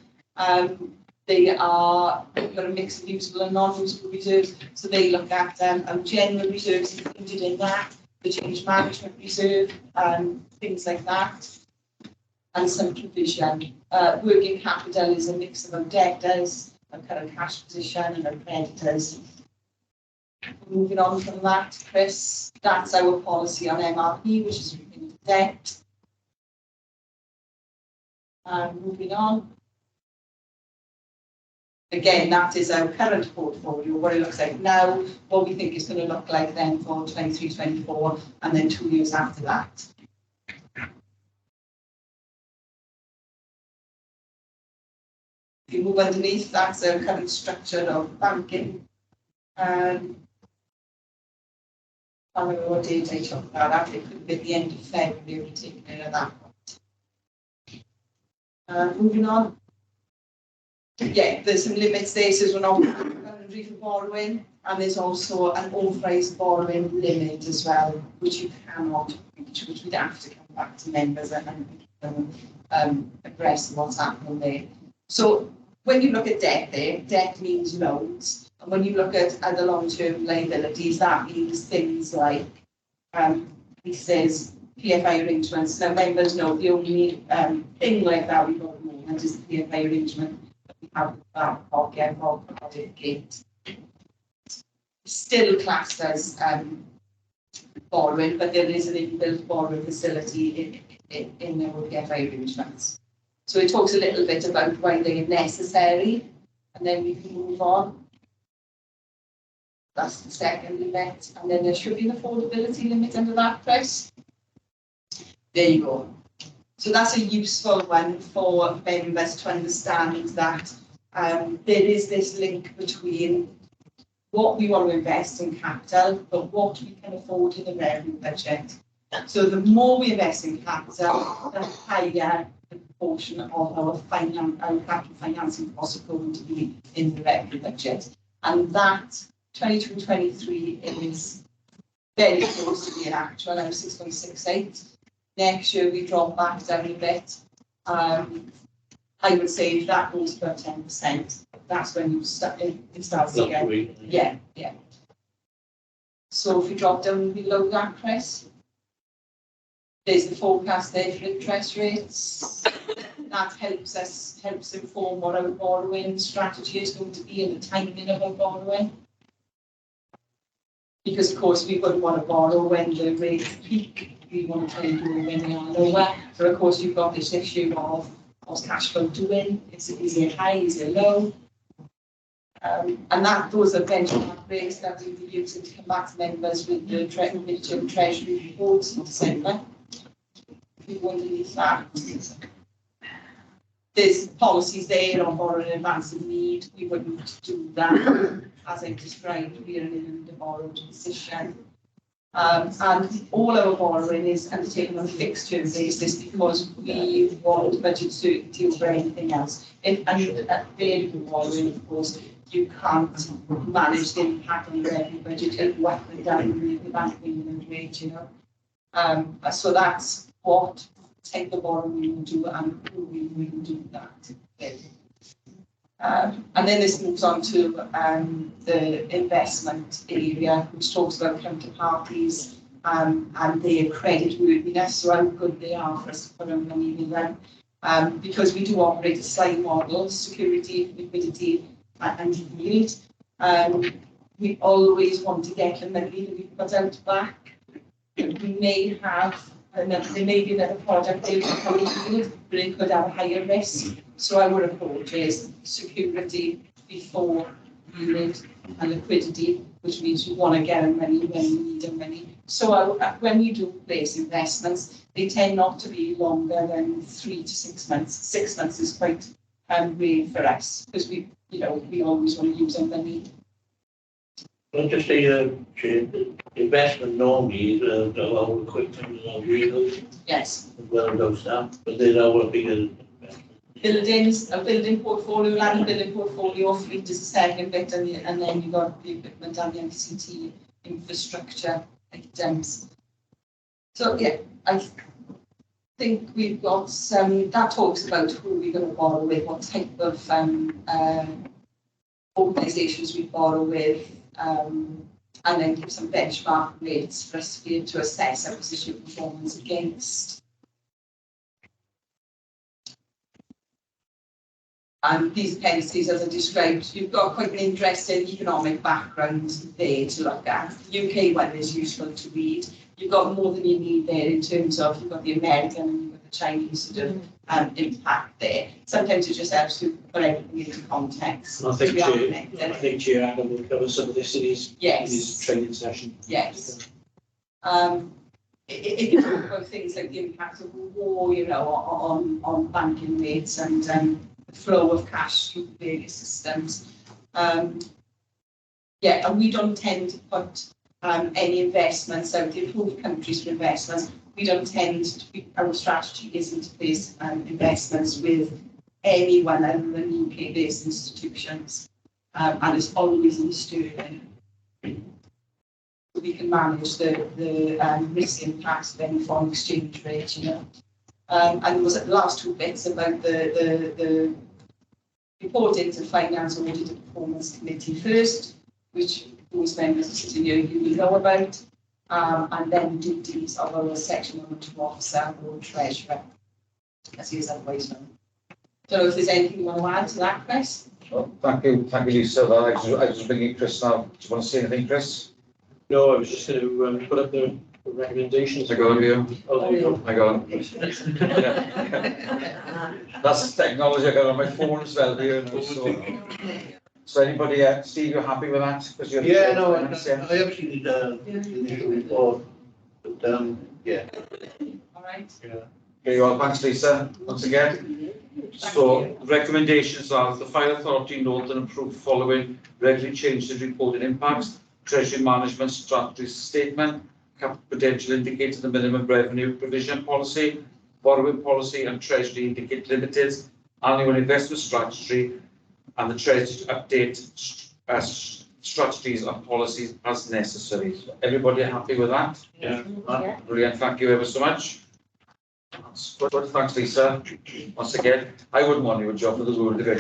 They've got a mix of usable and non-usable reserves. So they look at general reserves included in that, the change management reserve, things like that, and some provision. Working capital is a mix of our debtors, our current cash position, and our creditors. Moving on from that, Chris, that's our policy on MRP, which is repayment of debt. Moving on. Again, that is our current portfolio, what it looks like now, what we think is going to look like then for 23-24, and then 2 years after that. If you move underneath, that's our current structure of banking. I don't know what date I took that at. It could be at the end of February, we're taking it at that point. Moving on. Yeah, there's some limits there, so we're not boundary for borrowing, and there's also an authorised borrowing limit as well, which you cannot reach, which we'd have to come back to members and address what's happening there. So when you look at debt there, debt means loans, and when you look at the long-term liabilities, that means things like leases, PFI arrangements. Now members know the only thing like that we've got at the moment is the PFI arrangement that we have with that pocket or credit gate. Still classed as borrowing, but there is an inbuilt borrowing facility in our PFI arrangements. So it talks a little bit about why they are necessary, and then we can move on. That's the second limit, and then there should be an affordability limit under that price. There you go. So that's a useful one for members to understand that there is this link between what we want to invest in capital, but what we can afford in the revenue budget. So the more we invest in capital, the higher the proportion of our capital financing costs are going to be in the revenue budget. And that 22-23 is very close to being actual, now 6.68. Next year we drop back down a bit. I would say if that goes about 10%, that's when you start, it starts again. Yeah, yeah. So if we drop down below that price, there's the forecast there for interest rates. That helps inform what our borrowing strategy is going to be and the timing of our borrowing. Because of course we wouldn't want to borrow when the rates peak. We want to try and do it when they are lower. So of course you've got this issue of what's cash flow doing? Is it high? Is it low? And those are benchmark rates that we'll be using to come back to members with the midterm Treasury reports in December. If you underneath that. There's policies there on borrowing in advance of need. We wouldn't do that. As I described, we are in an under-borrowed position. And all our borrowing is undertaken on a fixed term basis because we want budget certainty over anything else. And variable borrowing, of course, you can't manage the impact on the revenue budget and whack it down with the bank minimum rate, you know. So that's what type of borrowing we will do and who we will do that with. And then this moves on to the investment area, which talks about counterparties and their credit worthiness, so how good they are for us to put our money in them. Because we do operate a slide model, security, liquidity, and yield. We always want to get the money that we put out back. We may have there may be another product there but it could have a higher risk. So our approach is security before yield and liquidity, which means we want to get our money when we need our money. So when we do place investments, they tend not to be longer than 3 to 6 months. 6 months is quite rare for us because we always want to use our money. I'll just say, investment normally is all equipment and all vehicles. Yes. As well as those stuff, but there's our bigger buildings, a building portfolio, land building portfolio, fleet is the second bit, and then you've got the equipment and the ICT infrastructure items. So yeah, I think we've got some, that talks about who we're going to borrow with, what type of organisations we borrow with, and then give some benchmark rates for us to be able to assess our position performance against. And these appendices, as I described, you've got quite an interesting economic background there to look at. The UK one is useful to read. You've got more than you need there in terms of, you've got the American and you've got the Chinese sort of impact there. Sometimes it just helps to put everything into context. I think Chair Adam will cover some of this in his training session. Yes. It can talk about things like the impact of war, on banking rates and the flow of cash through the various systems. And we don't tend to put any investments out, the approved countries for investments we don't tend to be, our strategy isn't to place investments with anyone other than UK-based institutions, and it's always in sterling. So we can manage the risk impacts of any foreign exchange rate, you know. And there was the last two bits about the reporting to Finance Audit and Performance Committee first, which those members sitting here you will know about, and then duties of our Section 102 officer or treasurer, as he is otherwise known. Don't know if there's anything you want to add to that, Chris? Well, thank you, Lisa. I was bringing Chris now. Do you want to say anything, Chris? No, I was just going to put up the recommendations. I got on you. Oh, there you go. I got on. That's technology I got on my phone as well here. So anybody, Steve, you're happy with that? Because you're Yeah, no, I have seen the initial report, but yeah. All right. Yeah. Okay, well, thanks, Lisa, once again. So recommendations are the Fire Authority note and approve following regularly changes reported impacts, Treasury Management Strategy Statement, Capital Potential Indicator, the Minimum Revenue Provision Policy, Borrowing Policy and Treasury Indicator Limited, Annual Investment Strategy, and the Treasury to update strategies and policies as necessary. So everybody happy with that? Yeah. Brilliant, thank you ever so much. That's good. Thanks, Lisa. Once again, I wouldn't want you a job for the world of it.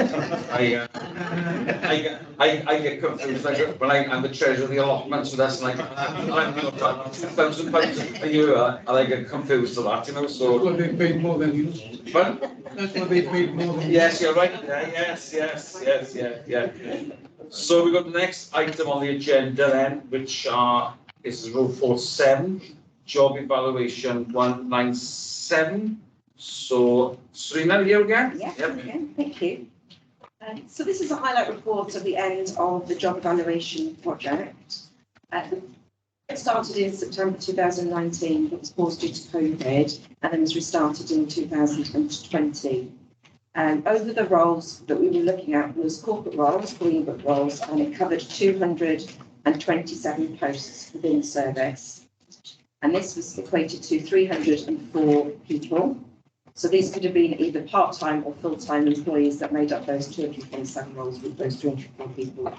I get confused when I'm the treasurer of the allotment, so that's like I'm not £2,000 a year, and I get confused to that, you know. So That's what they paid more than you. But That's what they paid more than. yes, you're right. Yeah. So we've got the next item on the agenda then, which is Rule 47. Job evaluation 197. So, Serena, you again? Yeah, okay, thank you. So this is a highlight report of the end of the job evaluation project. It started in September 2019, but was paused due to COVID, and then was restarted in 2020. Over the roles that we were looking at was corporate roles, green book roles, and it covered 227 posts within the service. And this was equated to 304 people. So these could have been either part-time or full-time employees that made up those 227 roles with those 204 people.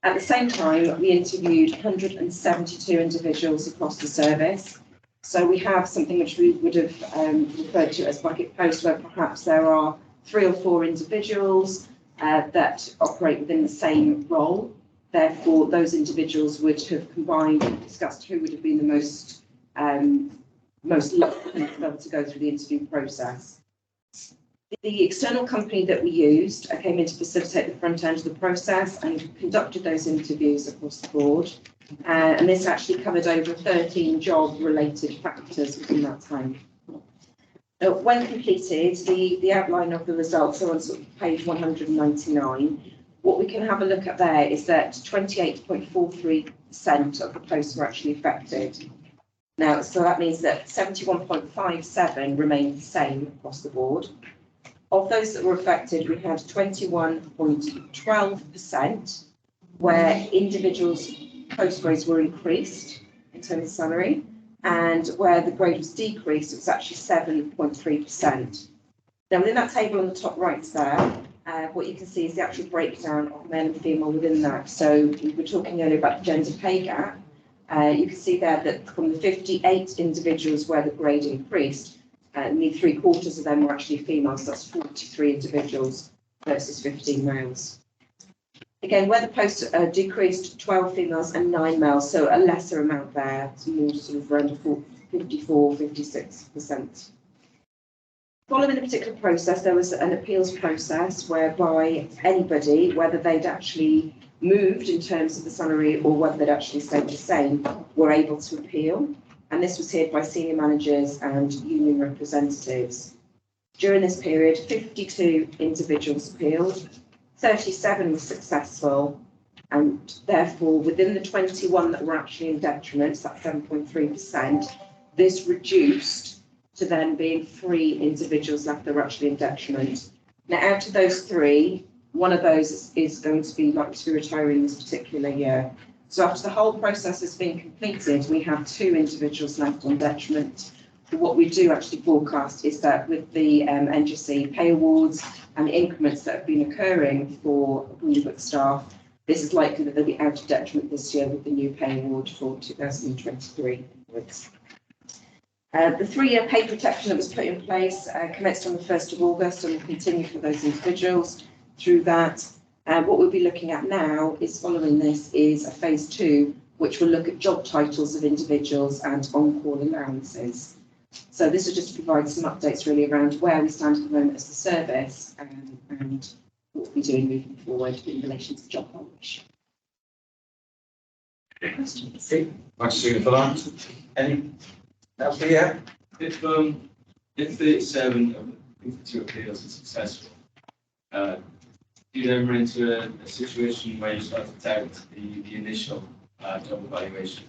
At the same time, we interviewed 172 individuals across the service. So we have something which we would have referred to as bucket posts, where perhaps there are 3 or 4 individuals that operate within the same role. Therefore, those individuals would have combined and discussed who would have been the most likely to be able to go through the interview process. The external company that we used came in to facilitate the front end of the process and conducted those interviews across the board. And this actually covered over 13 job-related factors within that time. When completed, the outline of the results are on sort of page 199. What we can have a look at there is that 28.43% of the posts were actually affected. Now, so that means that 71.57 remained the same across the board. Of those that were affected, we had 21.12% where individuals' post grades were increased in terms of salary, and where the grade was decreased, it was actually 7.3%. Now, within that table on the top right there, what you can see is the actual breakdown of male and female within that. So we were talking earlier about the gender pay gap. You can see there that from the 58 individuals where the grade increased, nearly 3/4 of them were actually females. So that's 43 individuals versus 15 males. Again, where the posts decreased, 12 females and 9 males, so a lesser amount there, so more sort of around 54, 56%. Following the particular process, there was an appeals process whereby anybody, whether they'd actually moved in terms of the salary or whether they'd actually stayed the same, were able to appeal. And this was heard by senior managers and union representatives. During this period, 52 individuals appealed, 37 were successful, and therefore within the 21 that were actually in detriment, so that's 7.3%, this reduced to then being 3 individuals left that were actually in detriment. Now, out of those 3, one of those is going to be likely to be retiring this particular year. So after the whole process has been completed, we have 2 individuals left on detriment, What we do actually forecast is that with the NGC pay awards and the increments that have been occurring for Book staff, this is likely that they'll be out of detriment this year with the new pay award for 2023 onwards. The 3-year pay protection that was put in place commenced on the 1st of August and will continue for those individuals through that. What we'll be looking at now is following this is a phase 2, which will look at job titles of individuals and on-call allowances. So this will just provide some updates really around where we stand at the moment as the service and what we'll be doing moving forward in relation to job valuation. Questions? Thanks, Stephen, for that. Any else here? If 37 of the 52 appeals are successful, do you then run into a situation where you start to doubt the initial job evaluation,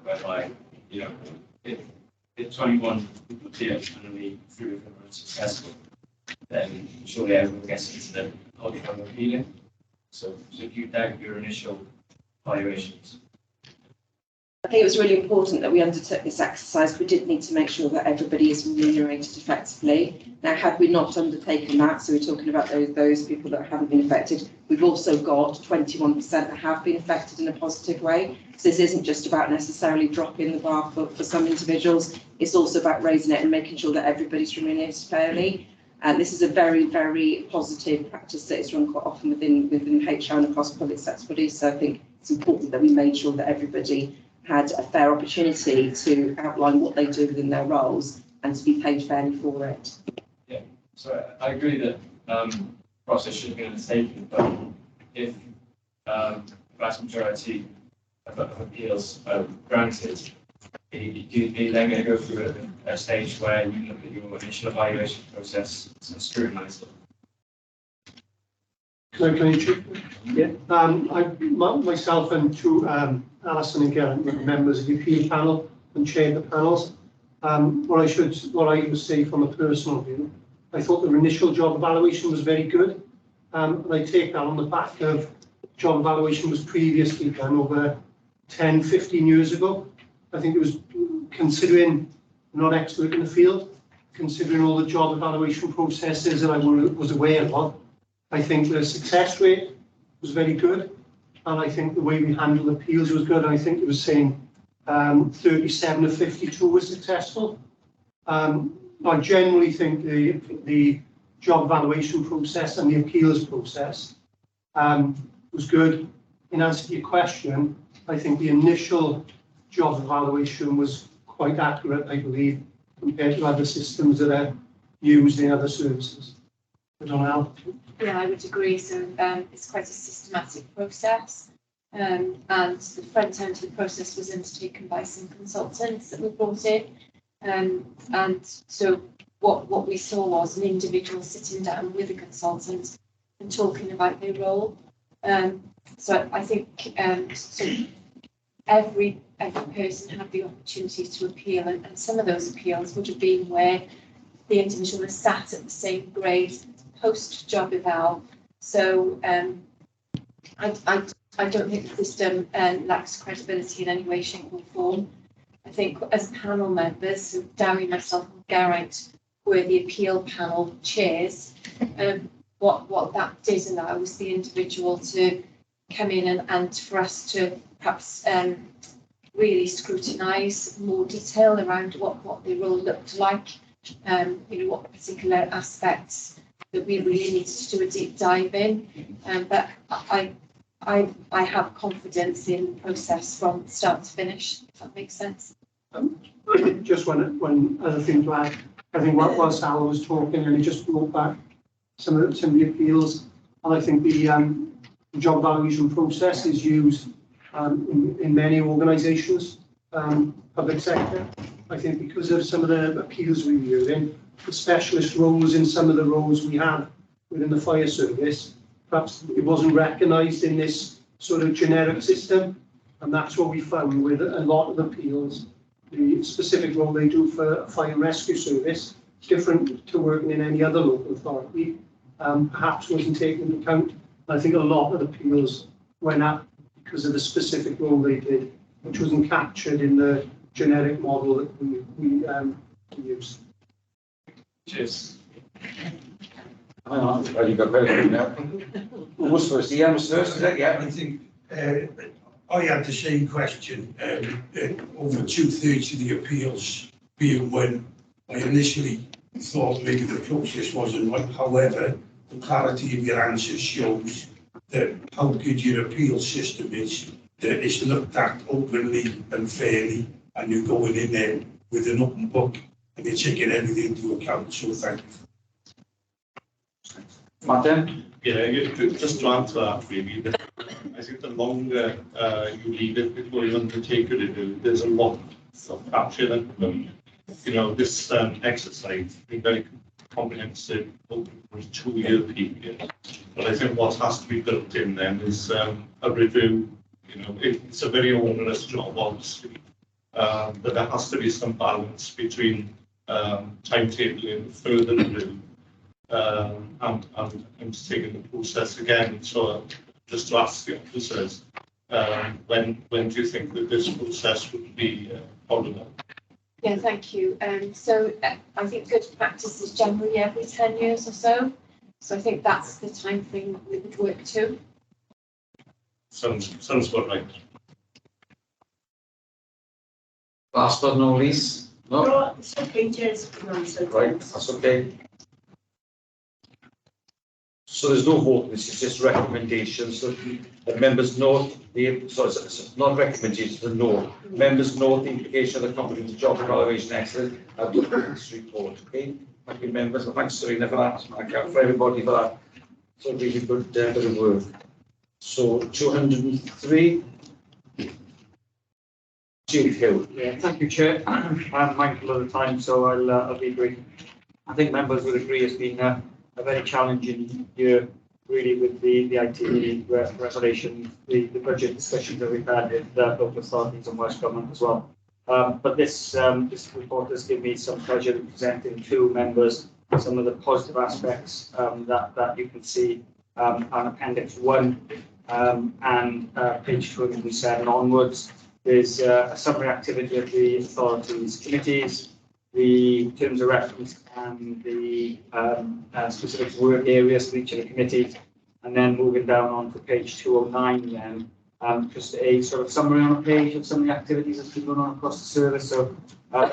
whereby, you know, if 21 people appear and only 3 of them are successful, then surely everyone gets into the outcome of appealing. So if you doubt your initial evaluations. I think it was really important that we undertook this exercise. We did need to make sure that everybody is remunerated effectively. Now, had we not undertaken that, so we're talking about those people that haven't been affected, we've also got 21% that have been affected in a positive way. So this isn't just about necessarily dropping the bar for some individuals. It's also about raising it and making sure that everybody's remunerated fairly. And this is a very, very positive practice that is run quite often within HR and across public sector bodies. So I think it's important that we made sure that everybody had a fair opportunity to outline what they do within their roles and to be paid fairly for it. Yeah, so I agree that process should be undertaken, but if the vast majority of appeals are granted, you're then going to go through a stage where you look at your initial evaluation process and scrutinise it. Can I check? Yeah. Myself and two, Alison and Geraint, were members of the appeal panel and chaired the panels. What I would say from a personal view, I thought the initial job evaluation was very good. And I take that on the back of job evaluation was previously done over 10, 15 years ago. I think it was, considering I'm not expert in the field, considering all the job evaluation processes that I was aware of, I think the success rate was very good, and I think the way we handled appeals was good. I think it was saying 37 of 52 were successful. I generally think the job evaluation process and the appeals process was good. In answer to your question, I think the initial job evaluation was quite accurate, I believe, compared to other systems that are used in other services. I don't know. Yeah, I would agree. So it's quite a systematic process, and the front end of the process was undertaken by some consultants that were brought in, and so what we saw was an individual sitting down with a consultant and talking about their role. So I think so every person had the opportunity to appeal, and some of those appeals would have been where the individual was sat at the same grade post job eval. So I don't think the system lacks credibility in any way, shape or form. I think as panel members, so Darry, myself and Geraint were the appeal panel chairs, what that did allow was the individual to come in and for us to perhaps really scrutinise more detail around what the role looked like, what particular aspects that we really needed to do a deep dive in. But I have confidence in the process from start to finish, if that makes sense. Just one other thing to add. I think whilst Al was talking, and he just brought back some of the appeals, and I think the job evaluation process is used in many organisations, public sector. I think because of some of the appeals we were hearing, the specialist roles in some of the roles we have within the fire service, perhaps it wasn't recognised in this sort of generic system, and that's what we found with a lot of appeals. The specific role they do for a fire and rescue service is different to working in any other local authority, perhaps wasn't taken into account. I think a lot of the appeals went up because of the specific role they did, which wasn't captured in the generic model that we use. Cheers. Hang on, well, you got very good now. Who was first? Ian was first, is it? Yeah. I think I had the same question. Over 2/3 of the appeals being when I initially thought maybe the process wasn't right. However, the clarity of your answers shows that how good your appeal system is, that it's looked at openly and fairly, and you're going in there with an open book and you're taking everything into account. So thank you. Martin? Yeah, just to answer that, really, I think the longer you leave it before you undertake a review, there's a lot of capture and you know, this exercise has been very comprehensive over a 2-year period. But I think what has to be built in then is a review. You know, it's a very onerous job, obviously, but there has to be some balance between timetabling further review and taking the process again. So just to ask the officers, when do you think that this process would be followed up? Yeah, thank you. So I think good practice is generally every 10 years or so. So I think that's the time frame we would work to. Sounds about right. Last but not least? No, it's okay, Jez. Right, that's okay. So there's no vote, this is just recommendations. So the members note the, so it's not recommendations, but no. Members note the implication of the comprehensive job evaluation excellence of this report. Okay, thank you, members. And thanks, Serena, for that. Thank you for everybody for that. So really good bit of work. So 203. Jude Hill. Yeah, thank you, Chair. I'm mindful of the time, so I'll be brief. I think members would agree it's been a very challenging year, really, with the IT restoration, the budget discussions that we've had with local authorities and Welsh Government as well. But this report has given me some pleasure in presenting to members some of the positive aspects that you can see on Appendix 1 and page 207 onwards. There's a summary activity of the authorities' committees, the terms of reference and the specific work areas for each of the committees, and then moving down on to page 209 then, just a sort of summary on a page of some of the activities that's been going on across the service. So our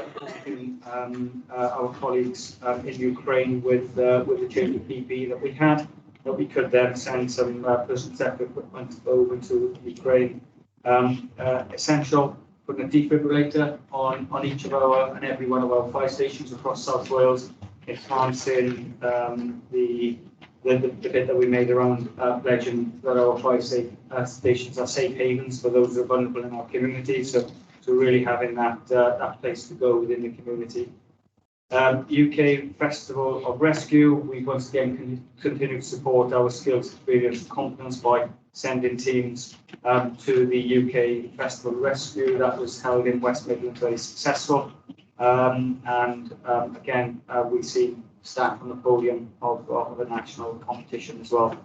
colleagues in Ukraine with the change of PP that we had, that we could then send some personal protective equipment over to Ukraine. Essential, putting a defibrillator on each of our and every one of our fire stations across South Wales, enhancing the bit that we made around pledging that our fire stations are safe havens for those who are vulnerable in our community. So really having that place to go within the community. UK Festival of Rescue, we once again continue to support our skills, experience and competence by sending teams to the UK Festival of Rescue. That was held in West Midlands, very successful. Again, we see staff on the podium of a national competition as well.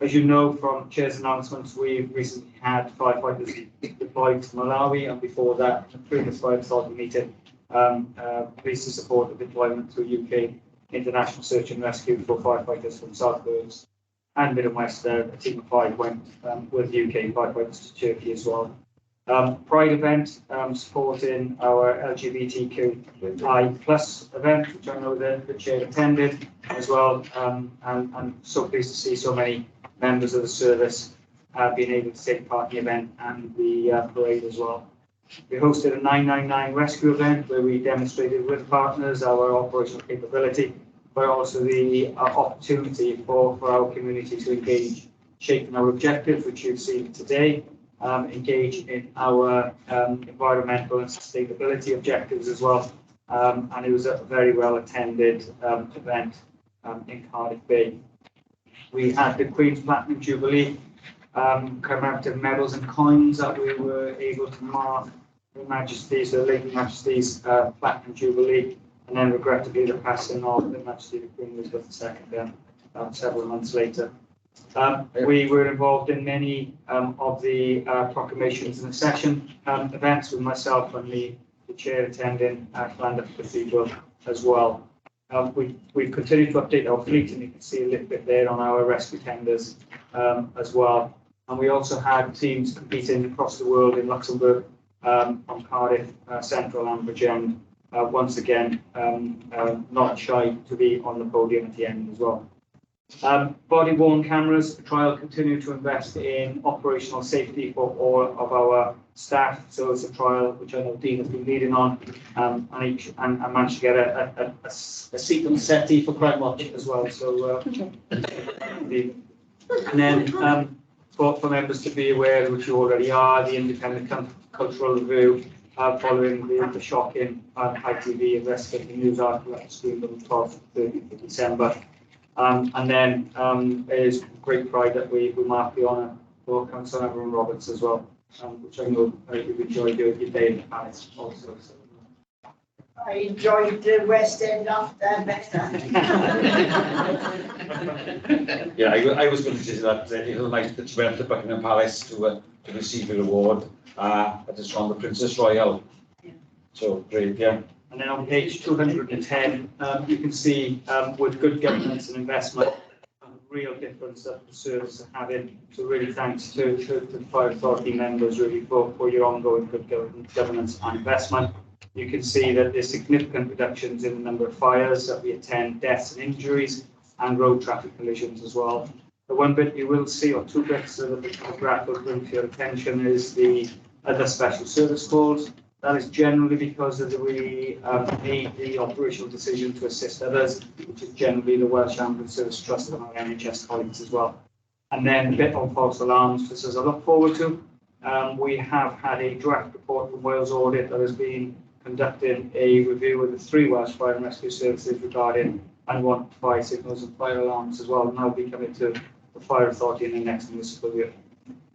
As you know from Chair's announcements, we've recently had firefighters deployed to Malawi, and before that, the previous fire authority meeting, pleased to support the deployment to UK International Search and Rescue for firefighters from South Wales and Mid and West. A team of 5 went with UK firefighters to Turkey as well. Pride event supporting our LGBTQI+ event, which I know the Chair attended as well, and so pleased to see so many members of the service being able to take part in the event and the parade as well. We hosted a 999 rescue event where we demonstrated with partners our operational capability, but also the opportunity for our community to engage, shaping our objectives, which you've seen today, engage in our environmental and sustainability objectives as well. And it was a very well attended event in Cardiff Bay. We had the Queen's Platinum Jubilee commemorative medals and coins that we were able to mark Her Majesty's, the late Majesty's Platinum Jubilee, and then regrettably the passing of Her Majesty the Queen Elizabeth II several months later. We were involved in many of the proclamations and accession events with myself and the chair attending at Llandaff Cathedral as well. We've continued to update our fleet, and you can see a little bit there on our rescue tenders as well. And we also had teams competing across the world in Luxembourg, from Cardiff, Central and Bridgend, once again, not shy to be on the podium at the end as well. Body-worn cameras, the trial continued to invest in operational safety for all of our staff. So it's a trial which I know Dean has been leading on, and I managed to get a seat on the settee for Crime Watch as well. So, and then for members to be aware, which you already are, the independent cultural review following the shocking ITV investigating news article at the school on the 12th and 13th of December. And then it is great pride that we mark the honour for Councillor Evan Roberts as well, which I know you've enjoyed your day in the palace also. So. I enjoyed the West End after better. Yeah, I was going to say that it was nice that you went to Buckingham Palace to receive your award that is from the Princess Royal. So great, yeah. And then on page 210, you can see with good governance and investment, real difference that the service are having. So really thanks to the Fire Authority members really for your ongoing good governance and investment. You can see that there's significant reductions in the number of fires that we attend, deaths and injuries, and road traffic collisions as well. The one bit you will see, or two bits that the graph will bring to your attention, is the other special service calls. That is generally because of we made the operational decision to assist others, which is generally the Welsh Ambulance Service Trust and our NHS colleagues as well. And then a bit on false alarms, just as I look forward to. We have had a draft report from Wales Audit that has been conducting a review of the 3 Welsh Fire and Rescue Services regarding unwanted fire signals and fire alarms as well, and that'll be coming to the Fire Authority in the next municipal year.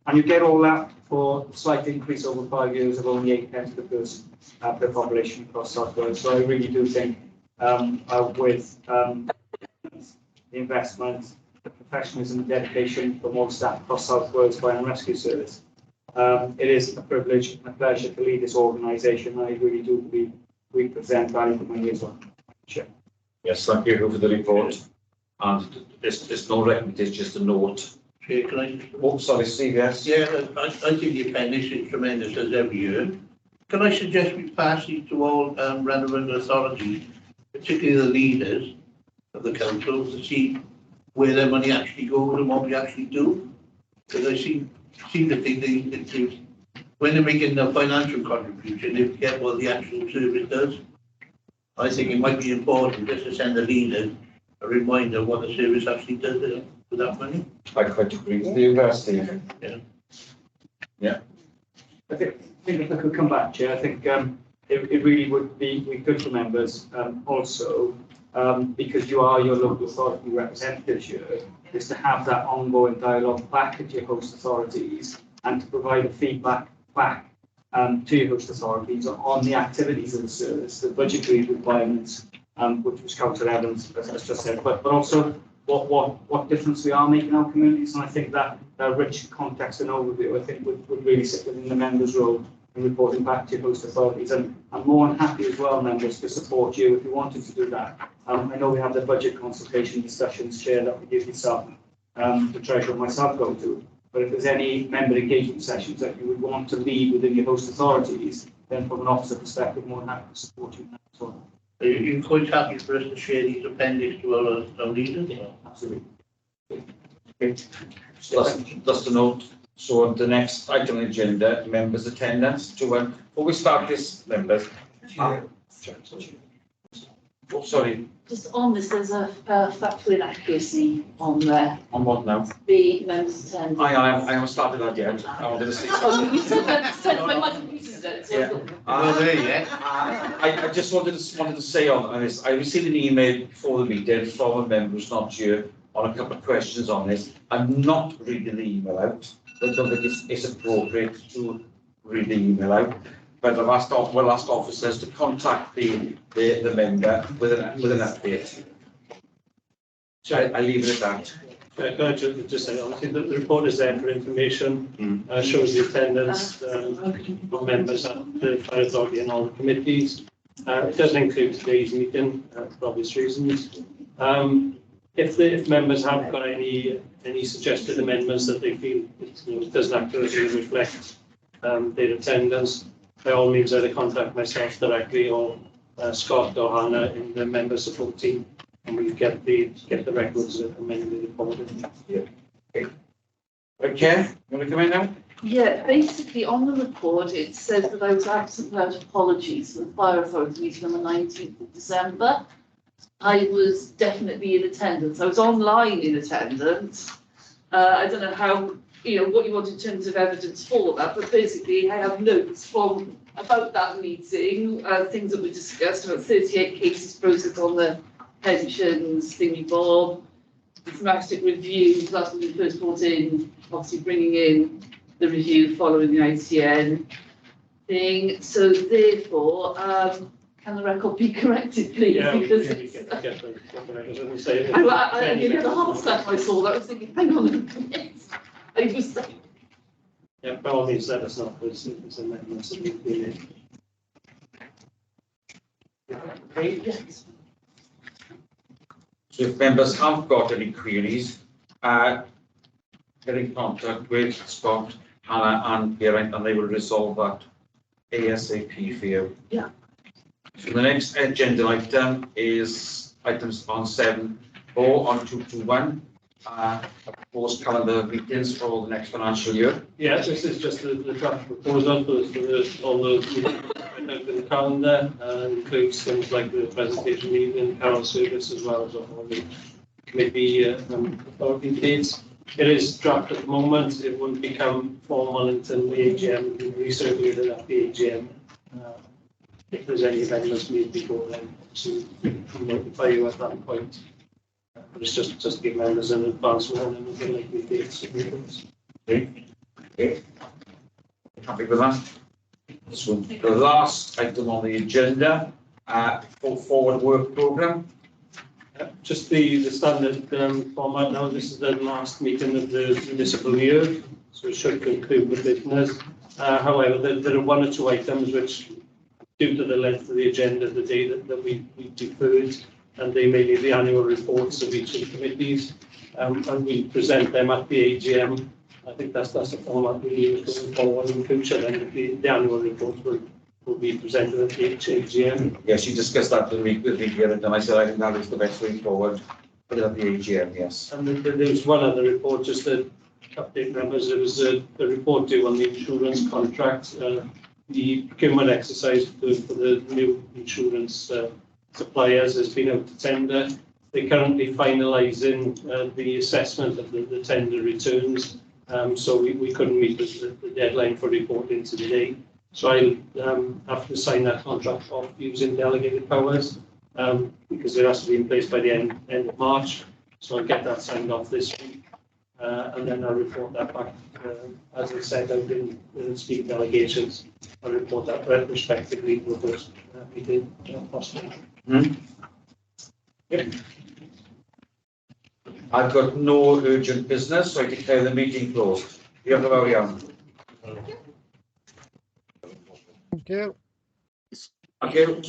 And you get all that for a slight increase over 5 years of only 8 pence per person per population across South Wales. So I really do think with the investment, the professionalism and dedication from all staff across South Wales Fire and Rescue Service, it is a privilege and a pleasure to lead this organisation. I really do believe we present value for money as well. Sure. Yes, thank you for the report. And it's no recommendation, just a note. Can I? Oh, sorry, Steve, yes? Yeah, I think the appendix is tremendous as every year. Can I suggest we pass these to all relevant authorities, particularly the leaders of the council, to see where their money actually goes and what we actually do? Because I seem to think they when they're making the financial contribution, they forget what the actual service does. I think it might be important just to send the leaders a reminder of what the service actually does with that money. I quite agree with you, Steve. Yeah. Yeah. I think if I could come back, Chair, I think it really would be good for members also, because you are your local authority representatives here, is to have that ongoing dialogue back at your host authorities and to provide a feedback back to your host authorities on the activities of the service, the budgetary requirements, which was Councillor Evans has just said, but also what difference we are making in our communities. And I think that rich context and overview, I think, would really sit within the members' role in reporting back to your host authorities. And I'm more than happy as well, members, to support you if you wanted to do that. I know we have the budget consultation discussions, Chair, that we give yourself, the Treasurer and myself go to. But if there's any member engagement sessions that you would want to lead within your host authorities, then from an officer perspective, more than happy to support you in that as well. Are you quite happy for us to share these appendix to our leaders? Yeah, absolutely. Okay. Just a note. So the next item on the agenda, members' attendance. Before we start this, members. Oh, sorry. Just on this, there's a factual inaccuracy on there. On what now? The members' attendance. I haven't started that yet. I wanted to see. Oh, you said that when my computer's done it. So Yeah. There yet. I just wanted to say on this. I received an email before the meeting from a member who's not here on a couple of questions on this. I'm not reading the email out. I don't think it's appropriate to read the email out. But I've asked officers to contact the member with an update. So I leave it at that. Can I just say, obviously, the report is there for information, shows the attendance of members at the fire authority and all the committees. It doesn't include today's meeting for obvious reasons. If members have got any suggested amendments that they feel it doesn't accurately reflect their attendance, by all means either contact myself directly or Scott or Hannah in the member support team, and we get the records amended accordingly. Okay, you want to come in now? Yeah, basically on the report, it says that I was absent without apologies for the fire authority meeting on the 19th of December. I was definitely in attendance. I was online in attendance. I don't know how, what you want in terms of evidence for that, but basically I have notes from about that meeting, things that were discussed, about 38 cases processed on the pensions, thingy bob, the thematic review, that's when we first brought in, obviously bringing in the review following the ICN thing. So therefore, can the record be corrected, please? Yeah, because we get the records. And say the whole stuff I saw, that I was thinking, hang on a minute. I was like, yeah, by all means, let us know if there's amendments that we've been in. yes. So if members have got any queries, get in contact with Scott, Hannah and Geraint, and they will resolve that ASAP for you. Yeah. So the next agenda item is items on 7 or on 221. Proposed calendar meetings for the next financial year. Yes, this is just the draft proposal for all the in the calendar, includes things like the presentation meeting, carol service, as well as all the committee authority dates. It is draft at the moment. It won't become formal until the AGM. We'll be recirculated at the AGM. If there's any amendments made before then, so we'll notify you at that point. But it's just to give members an advance warning and we'll like the dates. Okay. Happy with that? So the last item on the agenda, forward work programme. Just the standard format now. This is the last meeting of the municipal year, so it should conclude with business. However, there are one or two items which, due to the length of the agenda, the day that we deferred, and they may be the annual reports of each of the committees, and we present them at the AGM. I think that's the format we use going forward in future, and the annual reports will be presented at the AGM. Yes, you discussed that with me here, and I said I think that is the best way forward. Put it at the AGM, yes. And there was one other report, just to update members. There was a report due on the insurance contract. The procurement exercise for the new insurance suppliers has been out to tender. They're currently finalising the assessment of the tender returns, so we couldn't meet the deadline for reporting today. So I'll have to sign that contract off using delegated powers, because it has to be in place by the end of March. So I'll get that signed off this week, and then I'll report that back, as I said out in speaking delegations. I'll report that retrospectively to the first meeting possible. Yep. I've got no urgent business, so I declare the meeting closed. Diolch yn fawr iawn. Thank you. Thank you.